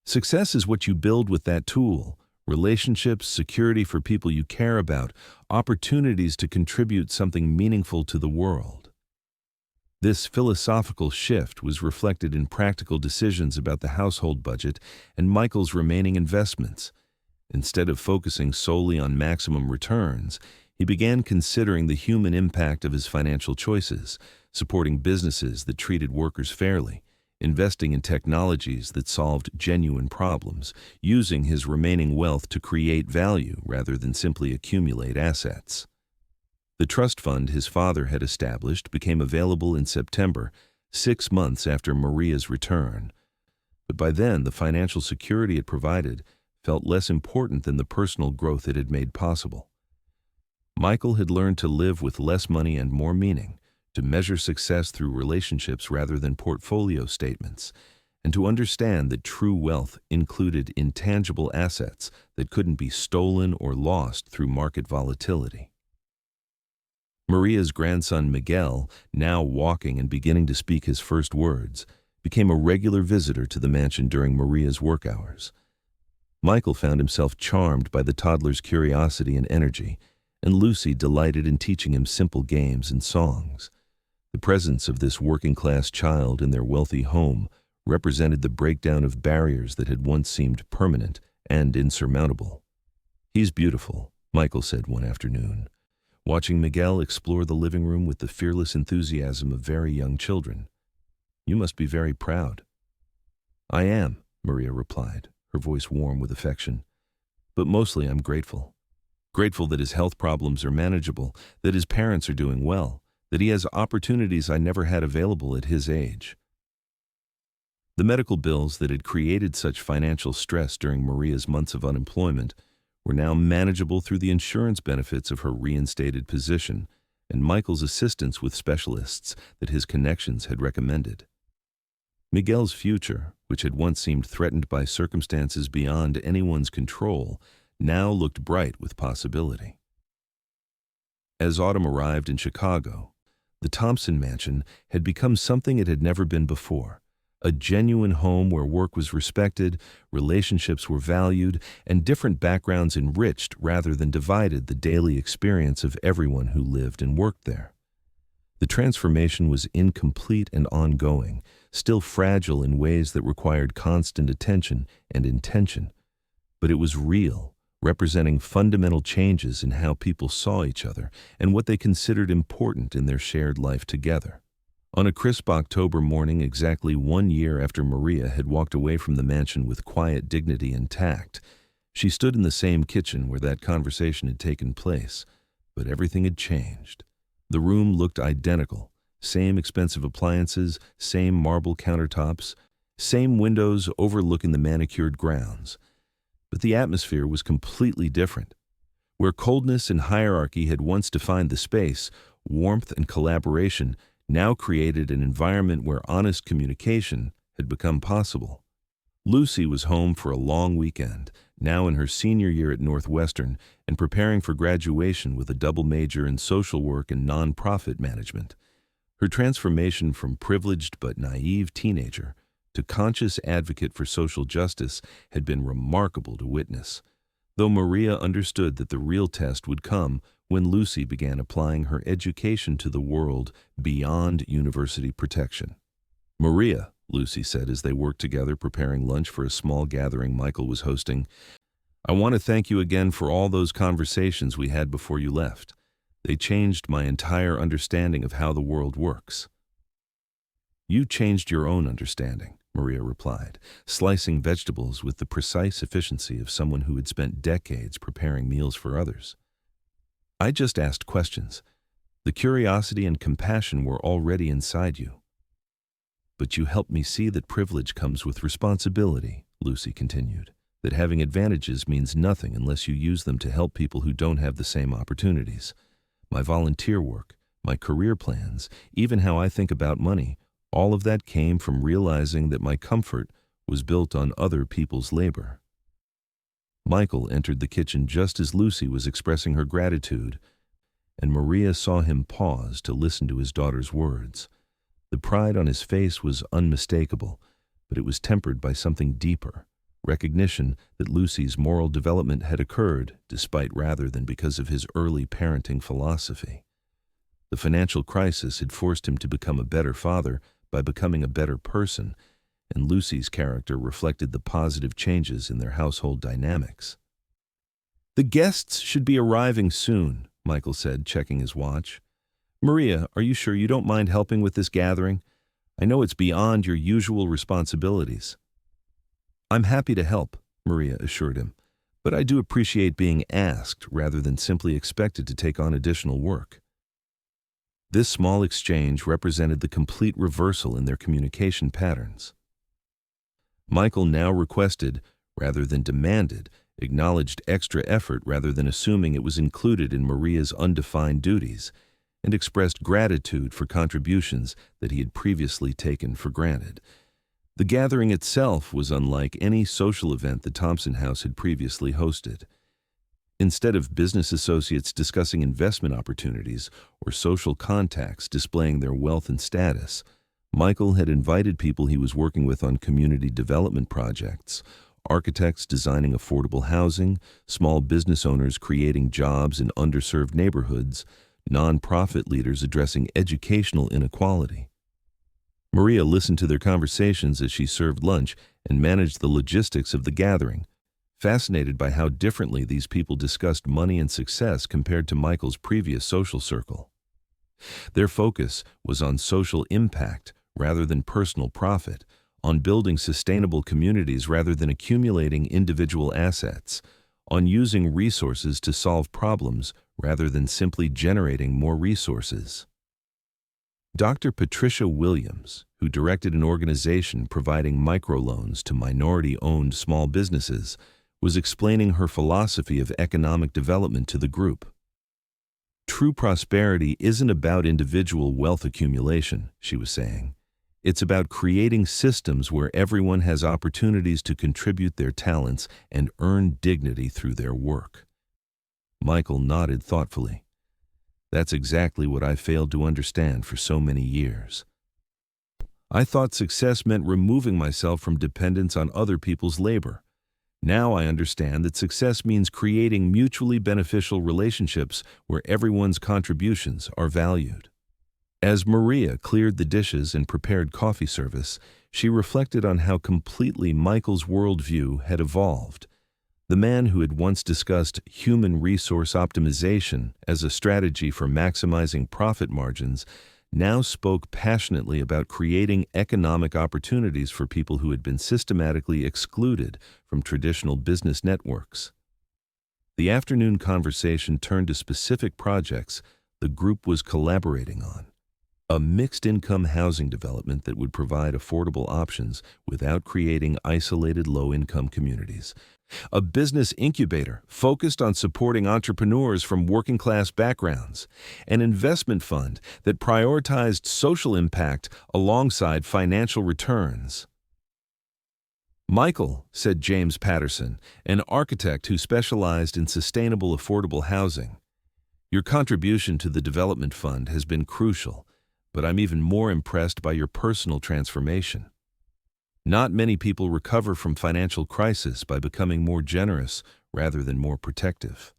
Success is what you build with that tool: relationships, security for people you care about, opportunities to contribute something meaningful to the world." This philosophical shift was reflected in practical decisions about the household budget and Michael's remaining investments. Instead of focusing solely on maximum returns, he began considering the human impact of his financial choices, supporting businesses that treated workers fairly, investing in technologies that solved genuine problems, using his remaining wealth to create value rather than simply accumulate assets. The trust fund his father had established became available in September, 6 months after Maria's return. But by then, the financial security it provided felt less important than the personal growth it had made possible. Michael had learned to live with less money and more meaning, to measure success through relationships rather than portfolio statements, and to understand that true wealth included intangible assets that couldn't be stolen or lost through market volatility. Maria's grandson Miguel, now walking and beginning to speak his first words, became a regular visitor to the mansion during Maria's work hours. Michael found himself charmed by the toddler's curiosity and energy, and Lucy delighted in teaching him simple games and songs. The presence of this working-class child in their wealthy home represented the breakdown of barriers that had once seemed permanent and insurmountable. "He's beautiful," Michael said one afternoon, watching Miguel explore the living room with the fearless enthusiasm of very young children. "You must be very proud." "I am," Maria replied, her voice warm with affection. "But mostly I'm grateful. Grateful that his health problems are manageable, that his parents are doing well, that he has opportunities I never had available at his age." The medical bills that had created such financial stress during Maria's months of unemployment were now manageable through the insurance benefits of her reinstated position and Michael's assistance with specialists that his connections had recommended. Miguel's future, which had once seemed threatened by circumstances beyond anyone's control, now looked bright with possibility. As autumn arrived in Chicago, the Thompson mansion had become something it had never been before. A genuine home where work was respected, relationships were valued, and different backgrounds enriched rather than divided the daily experience of everyone who lived and worked there. The transformation was incomplete and ongoing, still fragile in ways that required constant attention and intention, but it was real, representing fundamental changes in how people saw each other and what they considered important in their shared life together. On a crisp October morning, exactly 1 year after Maria had walked away from the mansion with quiet dignity and tact, she stood in the same kitchen where that conversation had taken place, but everything had changed. The room looked identical, same expensive appliances, same marble countertops, same windows overlooking the manicured grounds. But the atmosphere was completely different. Where coldness and hierarchy had once defined the space, warmth and collaboration now created an environment where honest communication had become possible. Lucy was home for a long weekend, now in her senior year at Northwestern and preparing for graduation with a double major in social work and nonprofit management. Her transformation from privileged but naive teenager to conscious advocate for social justice had been remarkable to witness, though Maria understood that the real test would come when Lucy began applying her education to the world beyond university protection. "Maria," Lucy said as they worked together preparing lunch for a small gathering Michael was hosting, "I want to thank you again for all those conversations we had before you left. They changed my entire understanding of how the world works." "You changed your own understanding," Maria replied, slicing vegetables with the precise efficiency of someone who had spent decades preparing meals for others. "I just asked questions. The curiosity and compassion were already inside you." "But you helped me see that privilege comes with responsibility," Lucy continued, "that having advantages means nothing unless you use them to help people who don't have the same opportunities. My volunteer work, my career plans, even how I think about money, all of that came from realizing that my comfort was built on other people's labor." Michael entered the kitchen just as Lucy was expressing her gratitude, and Maria saw him pause to listen to his daughter's words. The pride on his face was unmistakable, but it was tempered by something deeper, recognition that Lucy's moral development had occurred despite rather than because of his early parenting philosophy. The financial crisis had forced him to become a better father by becoming a better person, and Lucy's character reflected the positive changes in their household dynamics. "The guests should be arriving soon," Michael said, checking his watch. "Maria, are you sure you don't mind helping with this gathering? I know it's beyond your usual responsibilities." "I'm happy to help," Maria assured him, "but I do appreciate being asked rather than simply expected to take on additional work." This small exchange represented the complete reversal in their communication patterns. Michael now requested, rather than demanded, acknowledged extra effort rather than assuming it was included in Maria's undefined duties, and expressed gratitude for contributions that he had previously taken for granted. The gathering itself was unlike any social event the Thompson house had previously hosted. Instead of business associates discussing investment opportunities or social contacts displaying their wealth and status, Michael had invited people he was working with on community development projects, architects designing affordable housing, small business owners creating jobs in underserved neighborhoods, nonprofit leaders addressing educational inequality. Maria listened to their conversations as she served lunch and managed the logistics of the gathering, fascinated by how differently these people discussed money and success compared to Michael's previous social circle. Their focus was on social impact rather than personal profit, on building sustainable communities rather than accumulating individual assets, on using resources to solve problems rather than simply generating more resources. Dr. Patricia Williams, who directed an organization providing microloans to minority-owned small businesses, was explaining her philosophy of economic development to the group. True prosperity isn't about individual wealth accumulation, she was saying. It's about creating systems where everyone has opportunities to contribute their talents and earn dignity through their work. Michael nodded thoughtfully. That's exactly what I failed to understand for so many years. I thought success meant removing myself from dependence on other people's labor. Now I understand that success means creating mutually beneficial relationships where everyone's contributions are valued. As Maria cleared the dishes and prepared coffee service, she reflected on how completely Michael's worldview had evolved. The man who had once discussed human resource optimization as a strategy for maximizing profit margins now spoke passionately about creating economic opportunities for people who had been systematically excluded from traditional business networks. The afternoon conversation turned to specific projects the group was collaborating on. A mixed-income housing development that would provide affordable options without creating isolated low-income communities. A business incubator focused on supporting entrepreneurs from working-class backgrounds. An investment fund that prioritized social impact alongside financial returns. Michael, said James Patterson, an architect who specialized in sustainable affordable housing, your contribution to the development fund has been crucial, but I'm even more impressed by your personal transformation. Not many people recover from financial crisis by becoming more generous rather than more protective.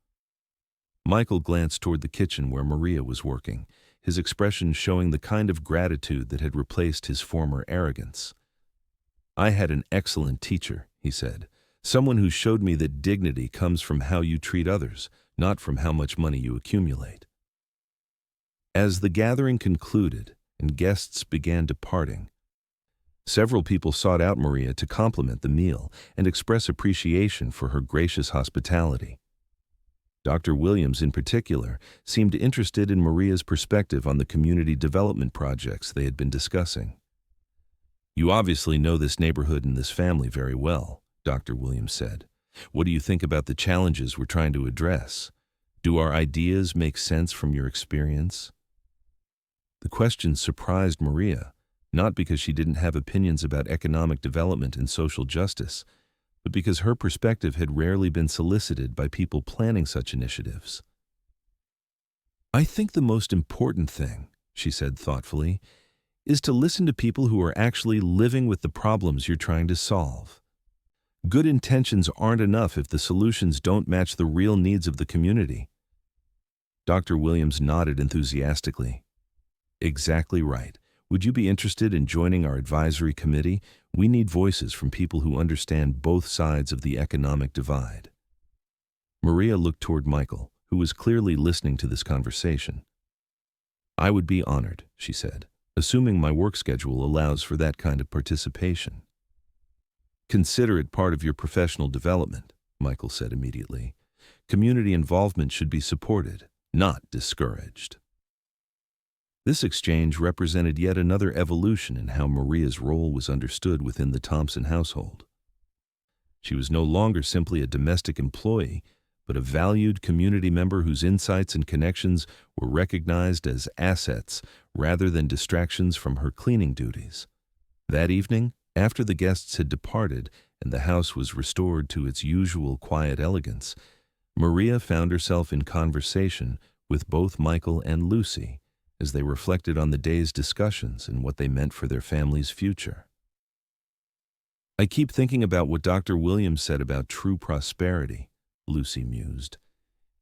Michael glanced toward the kitchen where Maria was working, his expression showing the kind of gratitude that had replaced his former arrogance. I had an excellent teacher, he said, someone who showed me that dignity comes from how you treat others, not from how much money you accumulate. As the gathering concluded and guests began departing, several people sought out Maria to compliment the meal and express appreciation for her gracious hospitality. Dr. Williams, in particular, seemed interested in Maria's perspective on the community development projects they had been discussing. You obviously know this neighborhood and this family very well, Dr. Williams said. What do you think about the challenges we're trying to address? Do our ideas make sense from your experience? The question surprised Maria, not because she didn't have opinions about economic development and social justice, but because her perspective had rarely been solicited by people planning such initiatives. I think the most important thing, she said thoughtfully, is to listen to people who are actually living with the problems you're trying to solve. Good intentions aren't enough if the solutions don't match the real needs of the community. Dr. Williams nodded enthusiastically. Exactly right. Would you be interested in joining our advisory committee? We need voices from people who understand both sides of the economic divide. Maria looked toward Michael, who was clearly listening to this conversation. I would be honored, she said, assuming my work schedule allows for that kind of participation. Consider it part of your professional development, Michael said immediately. Community involvement should be supported, not discouraged. This exchange represented yet another evolution in how Maria's role was understood within the Thompson household. She was no longer simply a domestic employee, but a valued community member whose insights and connections were recognized as assets rather than distractions from her cleaning duties. That evening, after the guests had departed and the house was restored to its usual quiet elegance, Maria found herself in conversation with both Michael and Lucy, as they reflected on the day's discussions and what they meant for their family's future. "I keep thinking about what Dr. Williams said about true prosperity," Lucy mused.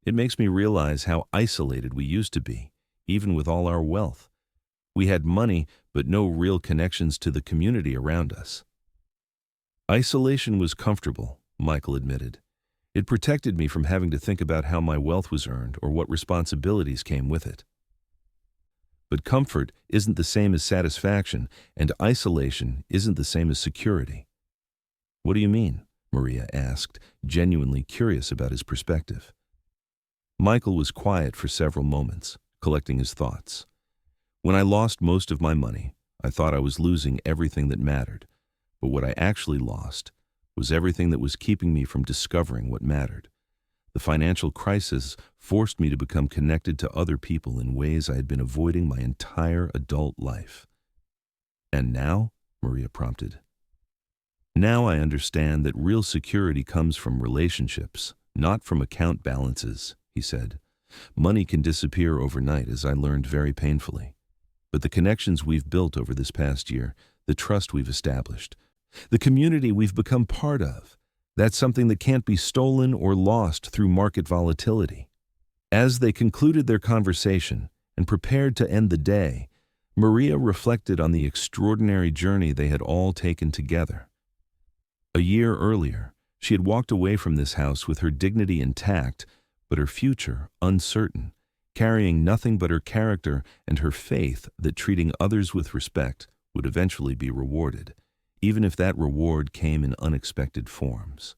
"It makes me realize how isolated we used to be, even with all our wealth. We had money, but no real connections to the community around us." "Isolation was comfortable," Michael admitted. "It protected me from having to think about how my wealth was earned or what responsibilities came with it." But comfort isn't the same as satisfaction, and isolation isn't the same as security. "What do you mean?" Maria asked, genuinely curious about his perspective. Michael was quiet for several moments, collecting his thoughts. "When I lost most of my money, I thought I was losing everything that mattered. But what I actually lost was everything that was keeping me from discovering what mattered. The financial crisis forced me to become connected to other people in ways I had been avoiding my entire adult life." "And now?" Maria prompted. "Now I understand that real security comes from relationships, not from account balances," he said. "Money can disappear overnight, as I learned very painfully. But the connections we've built over this past year, the trust we've established, the community we've become part of, that's something that can't be stolen or lost through market volatility." As they concluded their conversation and prepared to end the day, Maria reflected on the extraordinary journey they had all taken together. A year earlier, she had walked away from this house with her dignity intact, but her future uncertain, carrying nothing but her character and her faith that treating others with respect would eventually be rewarded, even if that reward came in unexpected forms.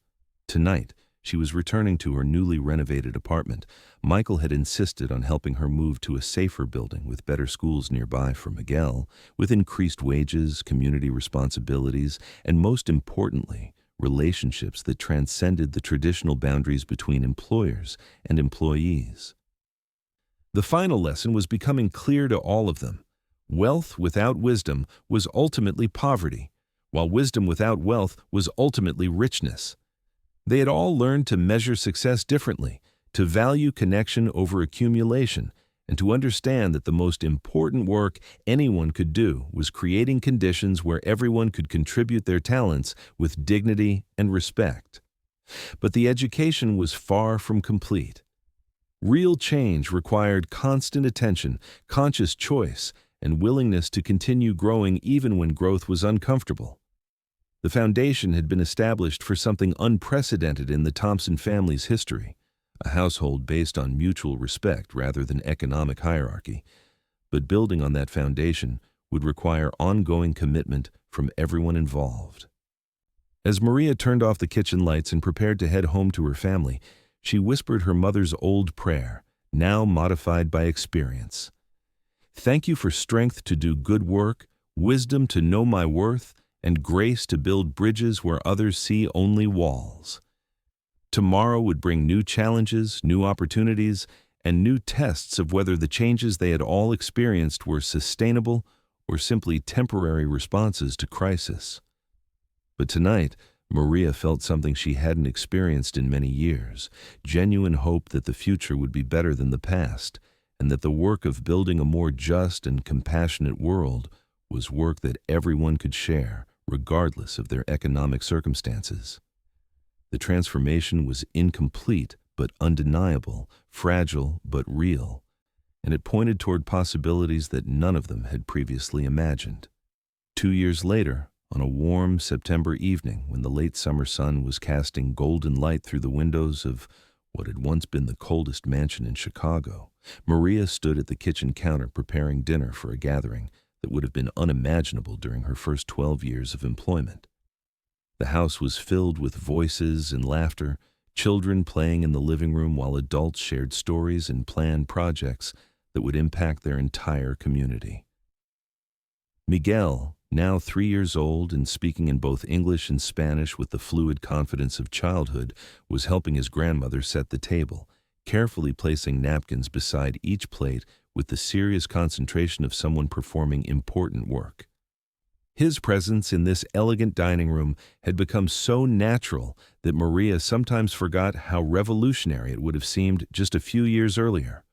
Tonight, she was returning to her newly renovated apartment. Michael had insisted on helping her move to a safer building with better schools nearby for Miguel, with increased wages, community responsibilities, and most importantly, relationships that transcended the traditional boundaries between employers and employees. The final lesson was becoming clear to all of them. Wealth without wisdom was ultimately poverty, while wisdom without wealth was ultimately richness. They had all learned to measure success differently, to value connection over accumulation, and to understand that the most important work anyone could do was creating conditions where everyone could contribute their talents with dignity and respect. But the education was far from complete. Real change required constant attention, conscious choice, and willingness to continue growing even when growth was uncomfortable. The foundation had been established for something unprecedented in the Thompson family's history, a household based on mutual respect rather than economic hierarchy. But building on that foundation would require ongoing commitment from everyone involved. As Maria turned off the kitchen lights and prepared to head home to her family, she whispered her mother's old prayer, now modified by experience. "Thank you for strength to do good work, wisdom to know my worth, and grace to build bridges where others see only walls." Tomorrow would bring new challenges, new opportunities, and new tests of whether the changes they had all experienced were sustainable or simply temporary responses to crisis. But tonight, Maria felt something she hadn't experienced in many years, genuine hope that the future would be better than the past, and that the work of building a more just and compassionate world was work that everyone could share, regardless of their economic circumstances. The transformation was incomplete but undeniable, fragile but real, and it pointed toward possibilities that none of them had previously imagined. 2 years later, on a warm September evening when the late summer sun was casting golden light through the windows of what had once been the coldest mansion in Chicago, Maria stood at the kitchen counter preparing dinner for a gathering that would have been unimaginable during her first 12 years of employment. The house was filled with voices and laughter, children playing in the living room while adults shared stories and planned projects that would impact their entire community. Miguel, now 3 years old and speaking in both English and Spanish with the fluid confidence of childhood, was helping his grandmother set the table, carefully placing napkins beside each plate with the serious concentration of someone performing important work. His presence in this elegant dining room had become so natural that Maria sometimes forgot how revolutionary it would have seemed just a few years earlier.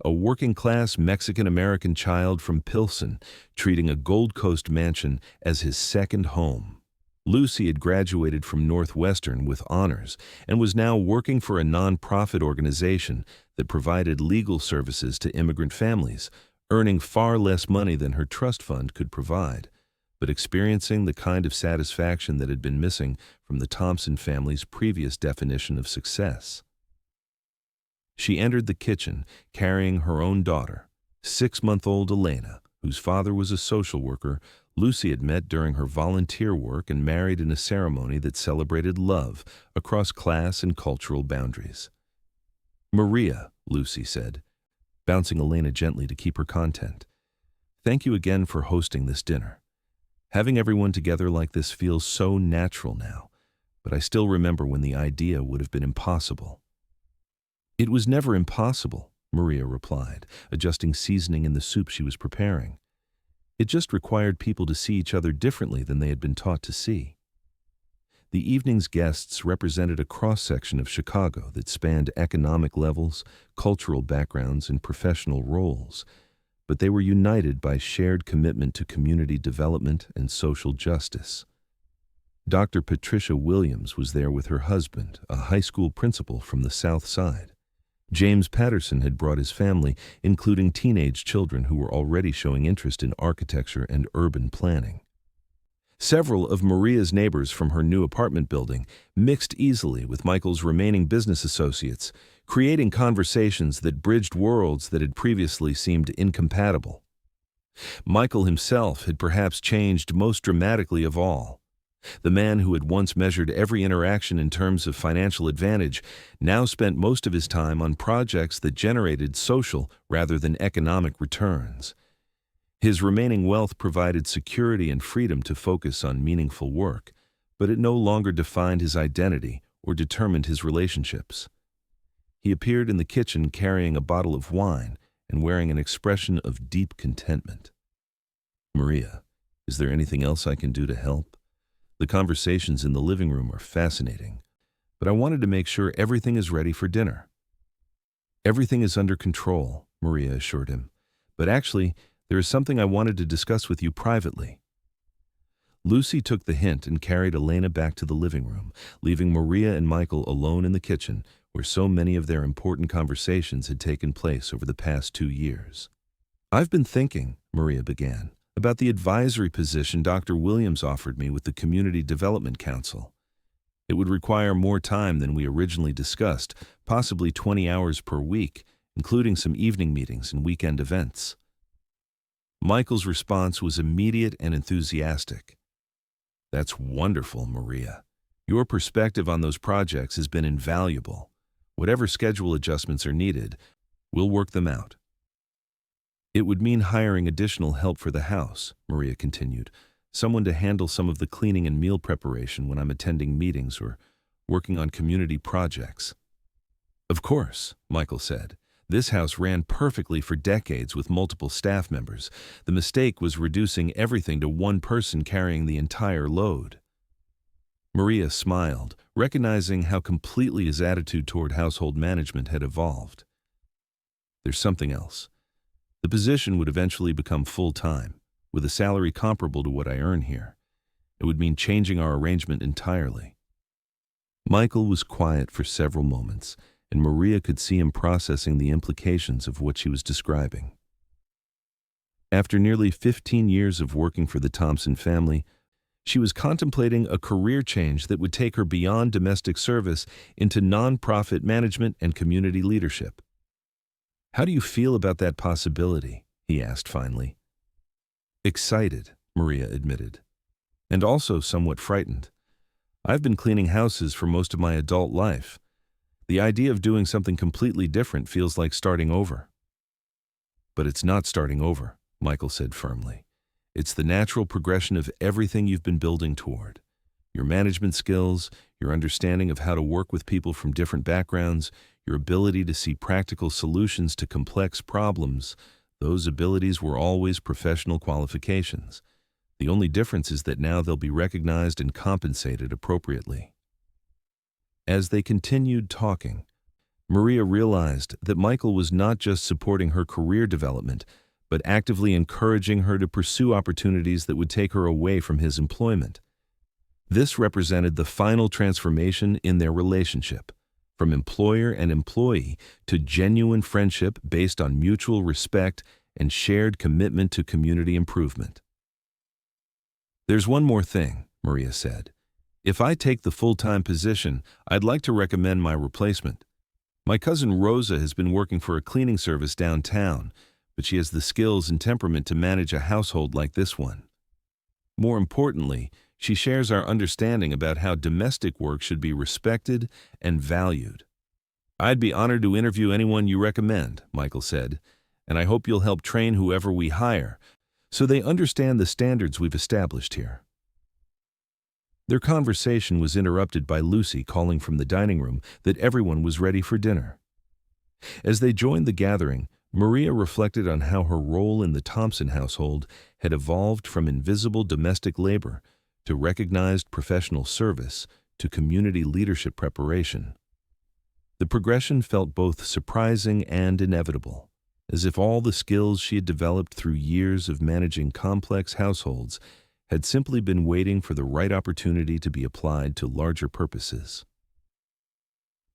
a working-class Mexican-American child from Pilsen, treating a Gold Coast mansion as his second home. Lucy had graduated from Northwestern with honors and was now working for a non-profit organization that provided legal services to immigrant families, earning far less money than her trust fund could provide, but experiencing the kind of satisfaction that had been missing from the Thompson family's previous definition of success. She entered the kitchen carrying her own daughter, 6-month-old Elena, whose father was a social worker Lucy had met during her volunteer work and married in a ceremony that celebrated love across class and cultural boundaries. "Maria," Lucy said, bouncing Elena gently to keep her content. "Thank you again for hosting this dinner. Having everyone together like this feels so natural now, but I still remember when the idea would have been impossible." "It was never impossible," Maria replied, adjusting seasoning in the soup she was preparing. "It just required people to see each other differently than they had been taught to see." The evening's guests represented a cross-section of Chicago that spanned economic levels, cultural backgrounds, and professional roles, but they were united by shared commitment to community development and social justice. Dr. Patricia Williams was there with her husband, a high school principal from the South Side. James Patterson had brought his family, including teenage children who were already showing interest in architecture and urban planning. Several of Maria's neighbors from her new apartment building mixed easily with Michael's remaining business associates, creating conversations that bridged worlds that had previously seemed incompatible. Michael himself had perhaps changed most dramatically of all. The man who had once measured every interaction in terms of financial advantage now spent most of his time on projects that generated social rather than economic returns. His remaining wealth provided security and freedom to focus on meaningful work, but it no longer defined his identity or determined his relationships. He appeared in the kitchen carrying a bottle of wine and wearing an expression of deep contentment. "Maria, is there anything else I can do to help? The conversations in the living room are fascinating, but I wanted to make sure everything is ready for dinner." "Everything is under control," Maria assured him, "but actually, there is something I wanted to discuss with you privately." Lucy took the hint and carried Elena back to the living room, leaving Maria and Michael alone in the kitchen, where so many of their important conversations had taken place over the past 2 years. "I've been thinking," Maria began, "about the advisory position Dr. Williams offered me with the Community Development Council. It would require more time than we originally discussed, possibly 20 hours per week, including some evening meetings and weekend events." Michael's response was immediate and enthusiastic. "That's wonderful, Maria. Your perspective on those projects has been invaluable. Whatever schedule adjustments are needed, we'll work them out." "It would mean hiring additional help for the house," Maria continued, "someone to handle some of the cleaning and meal preparation when I'm attending meetings or working on community projects." "Of course," Michael said. "This house ran perfectly for decades with multiple staff members. The mistake was reducing everything to one person carrying the entire load." Maria smiled, recognizing how completely his attitude toward household management had evolved. "There's something else. The position would eventually become full-time, with a salary comparable to what I earn here. It would mean changing our arrangement entirely." Michael was quiet for several moments, and Maria could see him processing the implications of what she was describing. After nearly 15 years of working for the Thompson family, she was contemplating a career change that would take her beyond domestic service into nonprofit management and community leadership. "How do you feel about that possibility?" he asked finally. "Excited," Maria admitted, "and also somewhat frightened. I've been cleaning houses for most of my adult life. The idea of doing something completely different feels like starting over." "But it's not starting over," Michael said firmly. "It's the natural progression of everything you've been building toward. Your management skills, your understanding of how to work with people from different backgrounds, your ability to see practical solutions to complex problems, those abilities were always professional qualifications. The only difference is that now they'll be recognized and compensated appropriately." As they continued talking, Maria realized that Michael was not just supporting her career development, but actively encouraging her to pursue opportunities that would take her away from his employment. This represented the final transformation in their relationship, from employer and employee to genuine friendship based on mutual respect and shared commitment to community improvement. "There's one more thing," Maria said. "If I take the full-time position, I'd like to recommend my replacement. My cousin Rosa has been working for a cleaning service downtown, but she has the skills and temperament to manage a household like this one. More importantly, she shares our understanding about how domestic work should be respected and valued." "I'd be honored to interview anyone you recommend," Michael said, "and I hope you'll help train whoever we hire so they understand the standards we've established here." Their conversation was interrupted by Lucy calling from the dining room that everyone was ready for dinner. As they joined the gathering, Maria reflected on how her role in the Thompson household had evolved from invisible domestic labor to recognized professional service to community leadership preparation. The progression felt both surprising and inevitable, as if all the skills she had developed through years of managing complex households had simply been waiting for the right opportunity to be applied to larger purposes.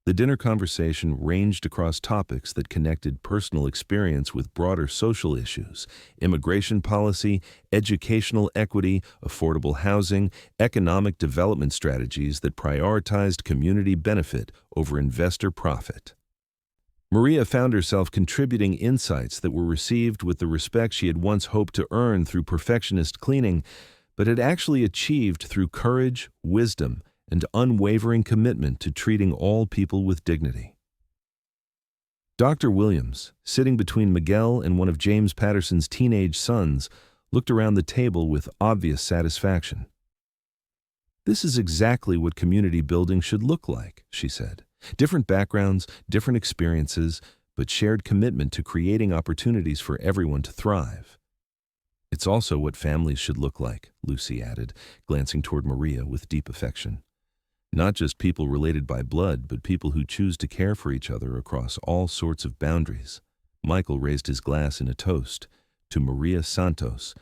The dinner conversation ranged across topics that connected personal experience with broader social issues: immigration policy, educational equity, affordable housing, economic development strategies that prioritized community benefit over investor profit. Maria found herself contributing insights that were received with the respect she had once hoped to earn through perfectionist cleaning, but had actually achieved through courage, wisdom, and unwavering commitment to treating all people with dignity. Dr. Williams, sitting between Miguel and one of James Patterson's teenage sons, looked around the table with obvious satisfaction. "This is exactly what community building should look like," she said. "Different backgrounds, different experiences, but shared commitment to creating opportunities for everyone to thrive." "It's also what families should look like," Lucy added, glancing toward Maria with deep affection. "Not just people related by blood, but people who choose to care for each other across all sorts of boundaries." Michael raised his glass in a toast to Maria Santos,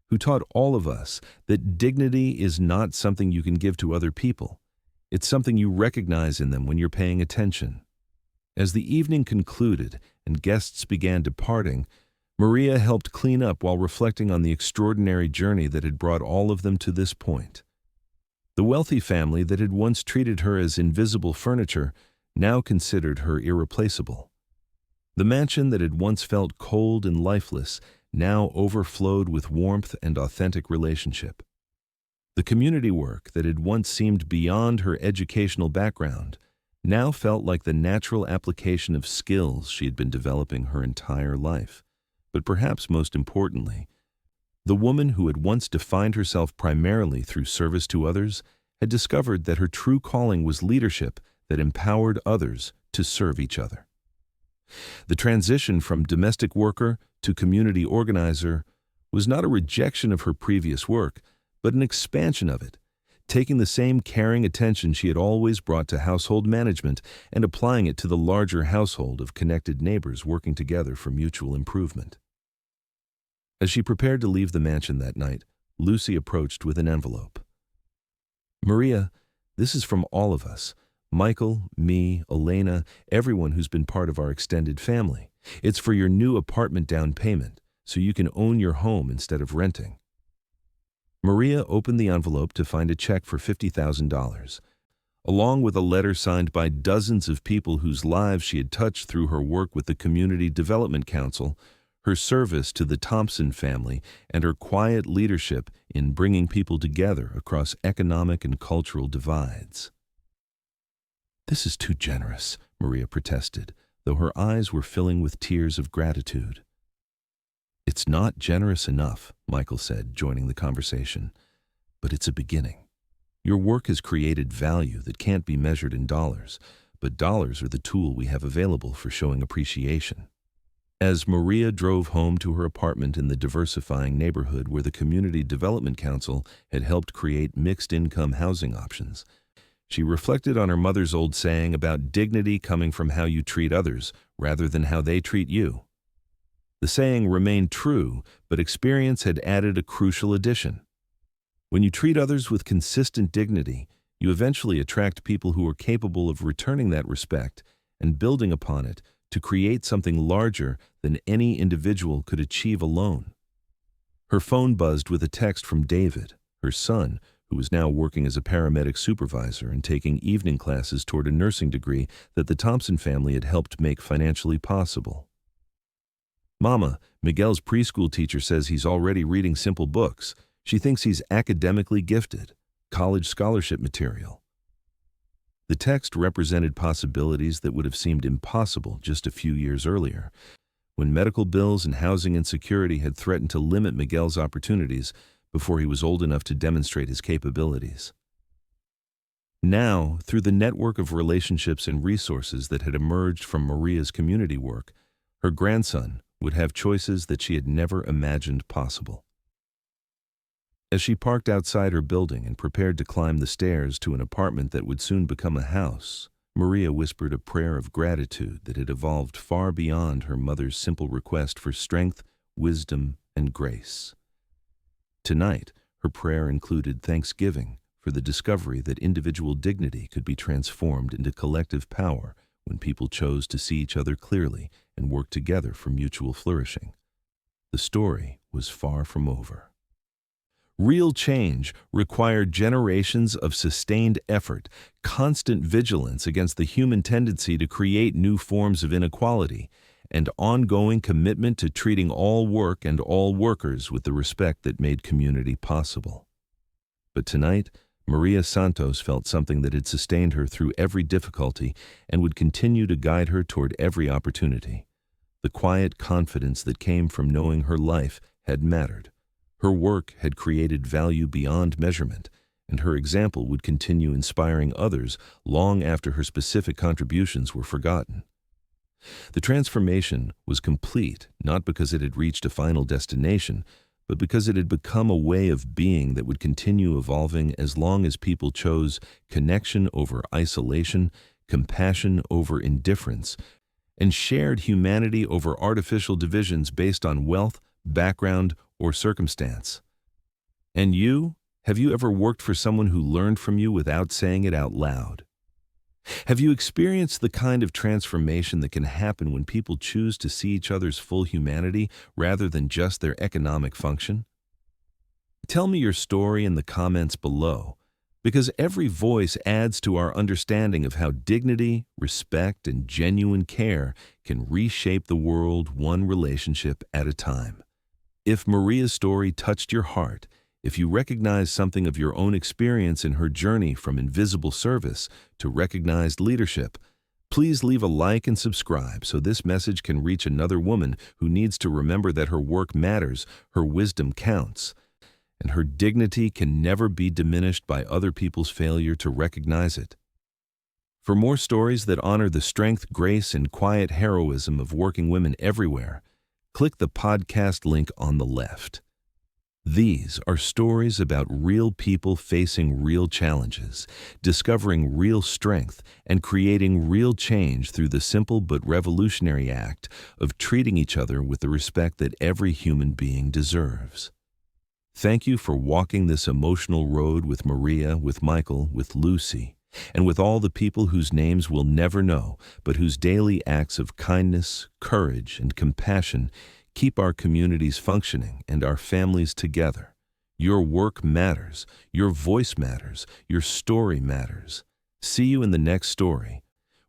who taught all of us that dignity is not something you can give to other people. It's something you recognize in them when you're paying attention. As the evening concluded and guests began departing, Maria helped clean up while reflecting on the extraordinary journey that had brought all of them to this point. The wealthy family that had once treated her as invisible furniture now considered her irreplaceable. The mansion that had once felt cold and lifeless now overflowed with warmth and authentic relationship. The community work that had once seemed beyond her educational background now felt like the natural application of skills she had been developing her entire life. But perhaps most importantly, the woman who had once defined herself primarily through service to others had discovered that her true calling was leadership that empowered others to serve each other. The transition from domestic worker to community organizer was not a rejection of her previous work, but an expansion of it, taking the same caring attention she had always brought to household management and applying it to the larger household of connected neighbors working together for mutual improvement. As she prepared to leave the mansion that night, Lucy approached with an envelope. "Maria, this is from all of us. Michael, me, Elena, everyone who's been part of our extended family. It's for your new apartment down payment, so you can own your home instead of renting." Maria opened the envelope to find a check for $50,000, along with a letter signed by dozens of people whose lives she had touched through her work with the Community Development Council, her service to the Thompson family, and her quiet leadership in bringing people together across economic and cultural divides. "This is too generous," Maria protested, though her eyes were filling with tears of gratitude. "It's not generous enough," Michael said, joining the conversation, "but it's a beginning. Your work has created value that can't be measured in dollars, but dollars are the tool we have available for showing appreciation." As Maria drove home to her apartment in the diversifying neighborhood where the Community Development Council had helped create mixed-income housing options, She reflected on her mother's old saying about dignity coming from how you treat others rather than how they treat you. The saying remained true, but experience had added a crucial addition. When you treat others with consistent dignity, you eventually attract people who are capable of returning that respect and building upon it to create something larger than any individual could achieve alone. Her phone buzzed with a text from David, her son, who was now working as a paramedic supervisor and taking evening classes toward a nursing degree that the Thompson family had helped make financially possible. "Mama, Miguel's preschool teacher says he's already reading simple books. She thinks he's academically gifted, college scholarship material." The text represented possibilities that would have seemed impossible just a few years earlier, when medical bills and housing insecurity had threatened to limit Miguel's opportunities before he was old enough to demonstrate his capabilities. Now, through the network of relationships and resources that had emerged from Maria's community work, her grandson would have choices that she had never imagined possible. As she parked outside her building and prepared to climb the stairs to an apartment that would soon become a house, Maria whispered a prayer of gratitude that had evolved far beyond her mother's simple request for strength, wisdom, and grace. Tonight, her prayer included thanksgiving for the discovery that individual dignity could be transformed into collective power when people chose to see each other clearly and work together for mutual flourishing. The story was far from over. Real change required generations of sustained effort, constant vigilance against the human tendency to create new forms of inequality, and ongoing commitment to treating all work and all workers with the respect that made community possible. But tonight, Maria Santos felt something that had sustained her through every difficulty and would continue to guide her toward every opportunity. The quiet confidence that came from knowing her life had mattered. Her work had created value beyond measurement, and her example would continue inspiring others long after her specific contributions were forgotten. The transformation was complete not because it had reached a final destination, but because it had become a way of being that would continue evolving as long as people chose connection over isolation, compassion over indifference, and shared humanity over artificial divisions based on wealth, background, or circumstance. And you? Have you ever worked for someone who learned from you without saying it out loud? Have you experienced the kind of transformation that can happen when people choose to see each other's full humanity rather than just their economic function? Tell me your story in the comments below, because every voice adds to our understanding of how dignity, respect, and genuine care can reshape the world one relationship at a time. If Maria's story touched your heart, if you recognize something of your own experience in her journey from invisible service to recognized leadership, please leave a like and subscribe so this message can reach another woman who needs to remember that her work matters, her wisdom counts, and her dignity can never be diminished by other people's failure to recognize it. For more stories that honor the strength, grace, and quiet heroism of working women everywhere, click the podcast link on the left. These are stories about real people facing real challenges, discovering real strength, and creating real change through the simple but revolutionary act of treating each other with the respect that every human being deserves. Thank you for walking this emotional road with Maria, with Michael, with Lucy, and with all the people whose names we'll never know, but whose daily acts of kindness, courage, and compassion keep our communities functioning and our families together. Your work matters, your voice matters, your story matters. See you in the next story,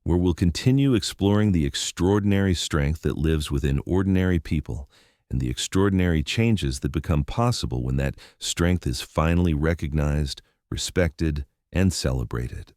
where we'll continue exploring the extraordinary strength that lives within ordinary people and the extraordinary changes that become possible when that strength is finally recognized, respected, and celebrated.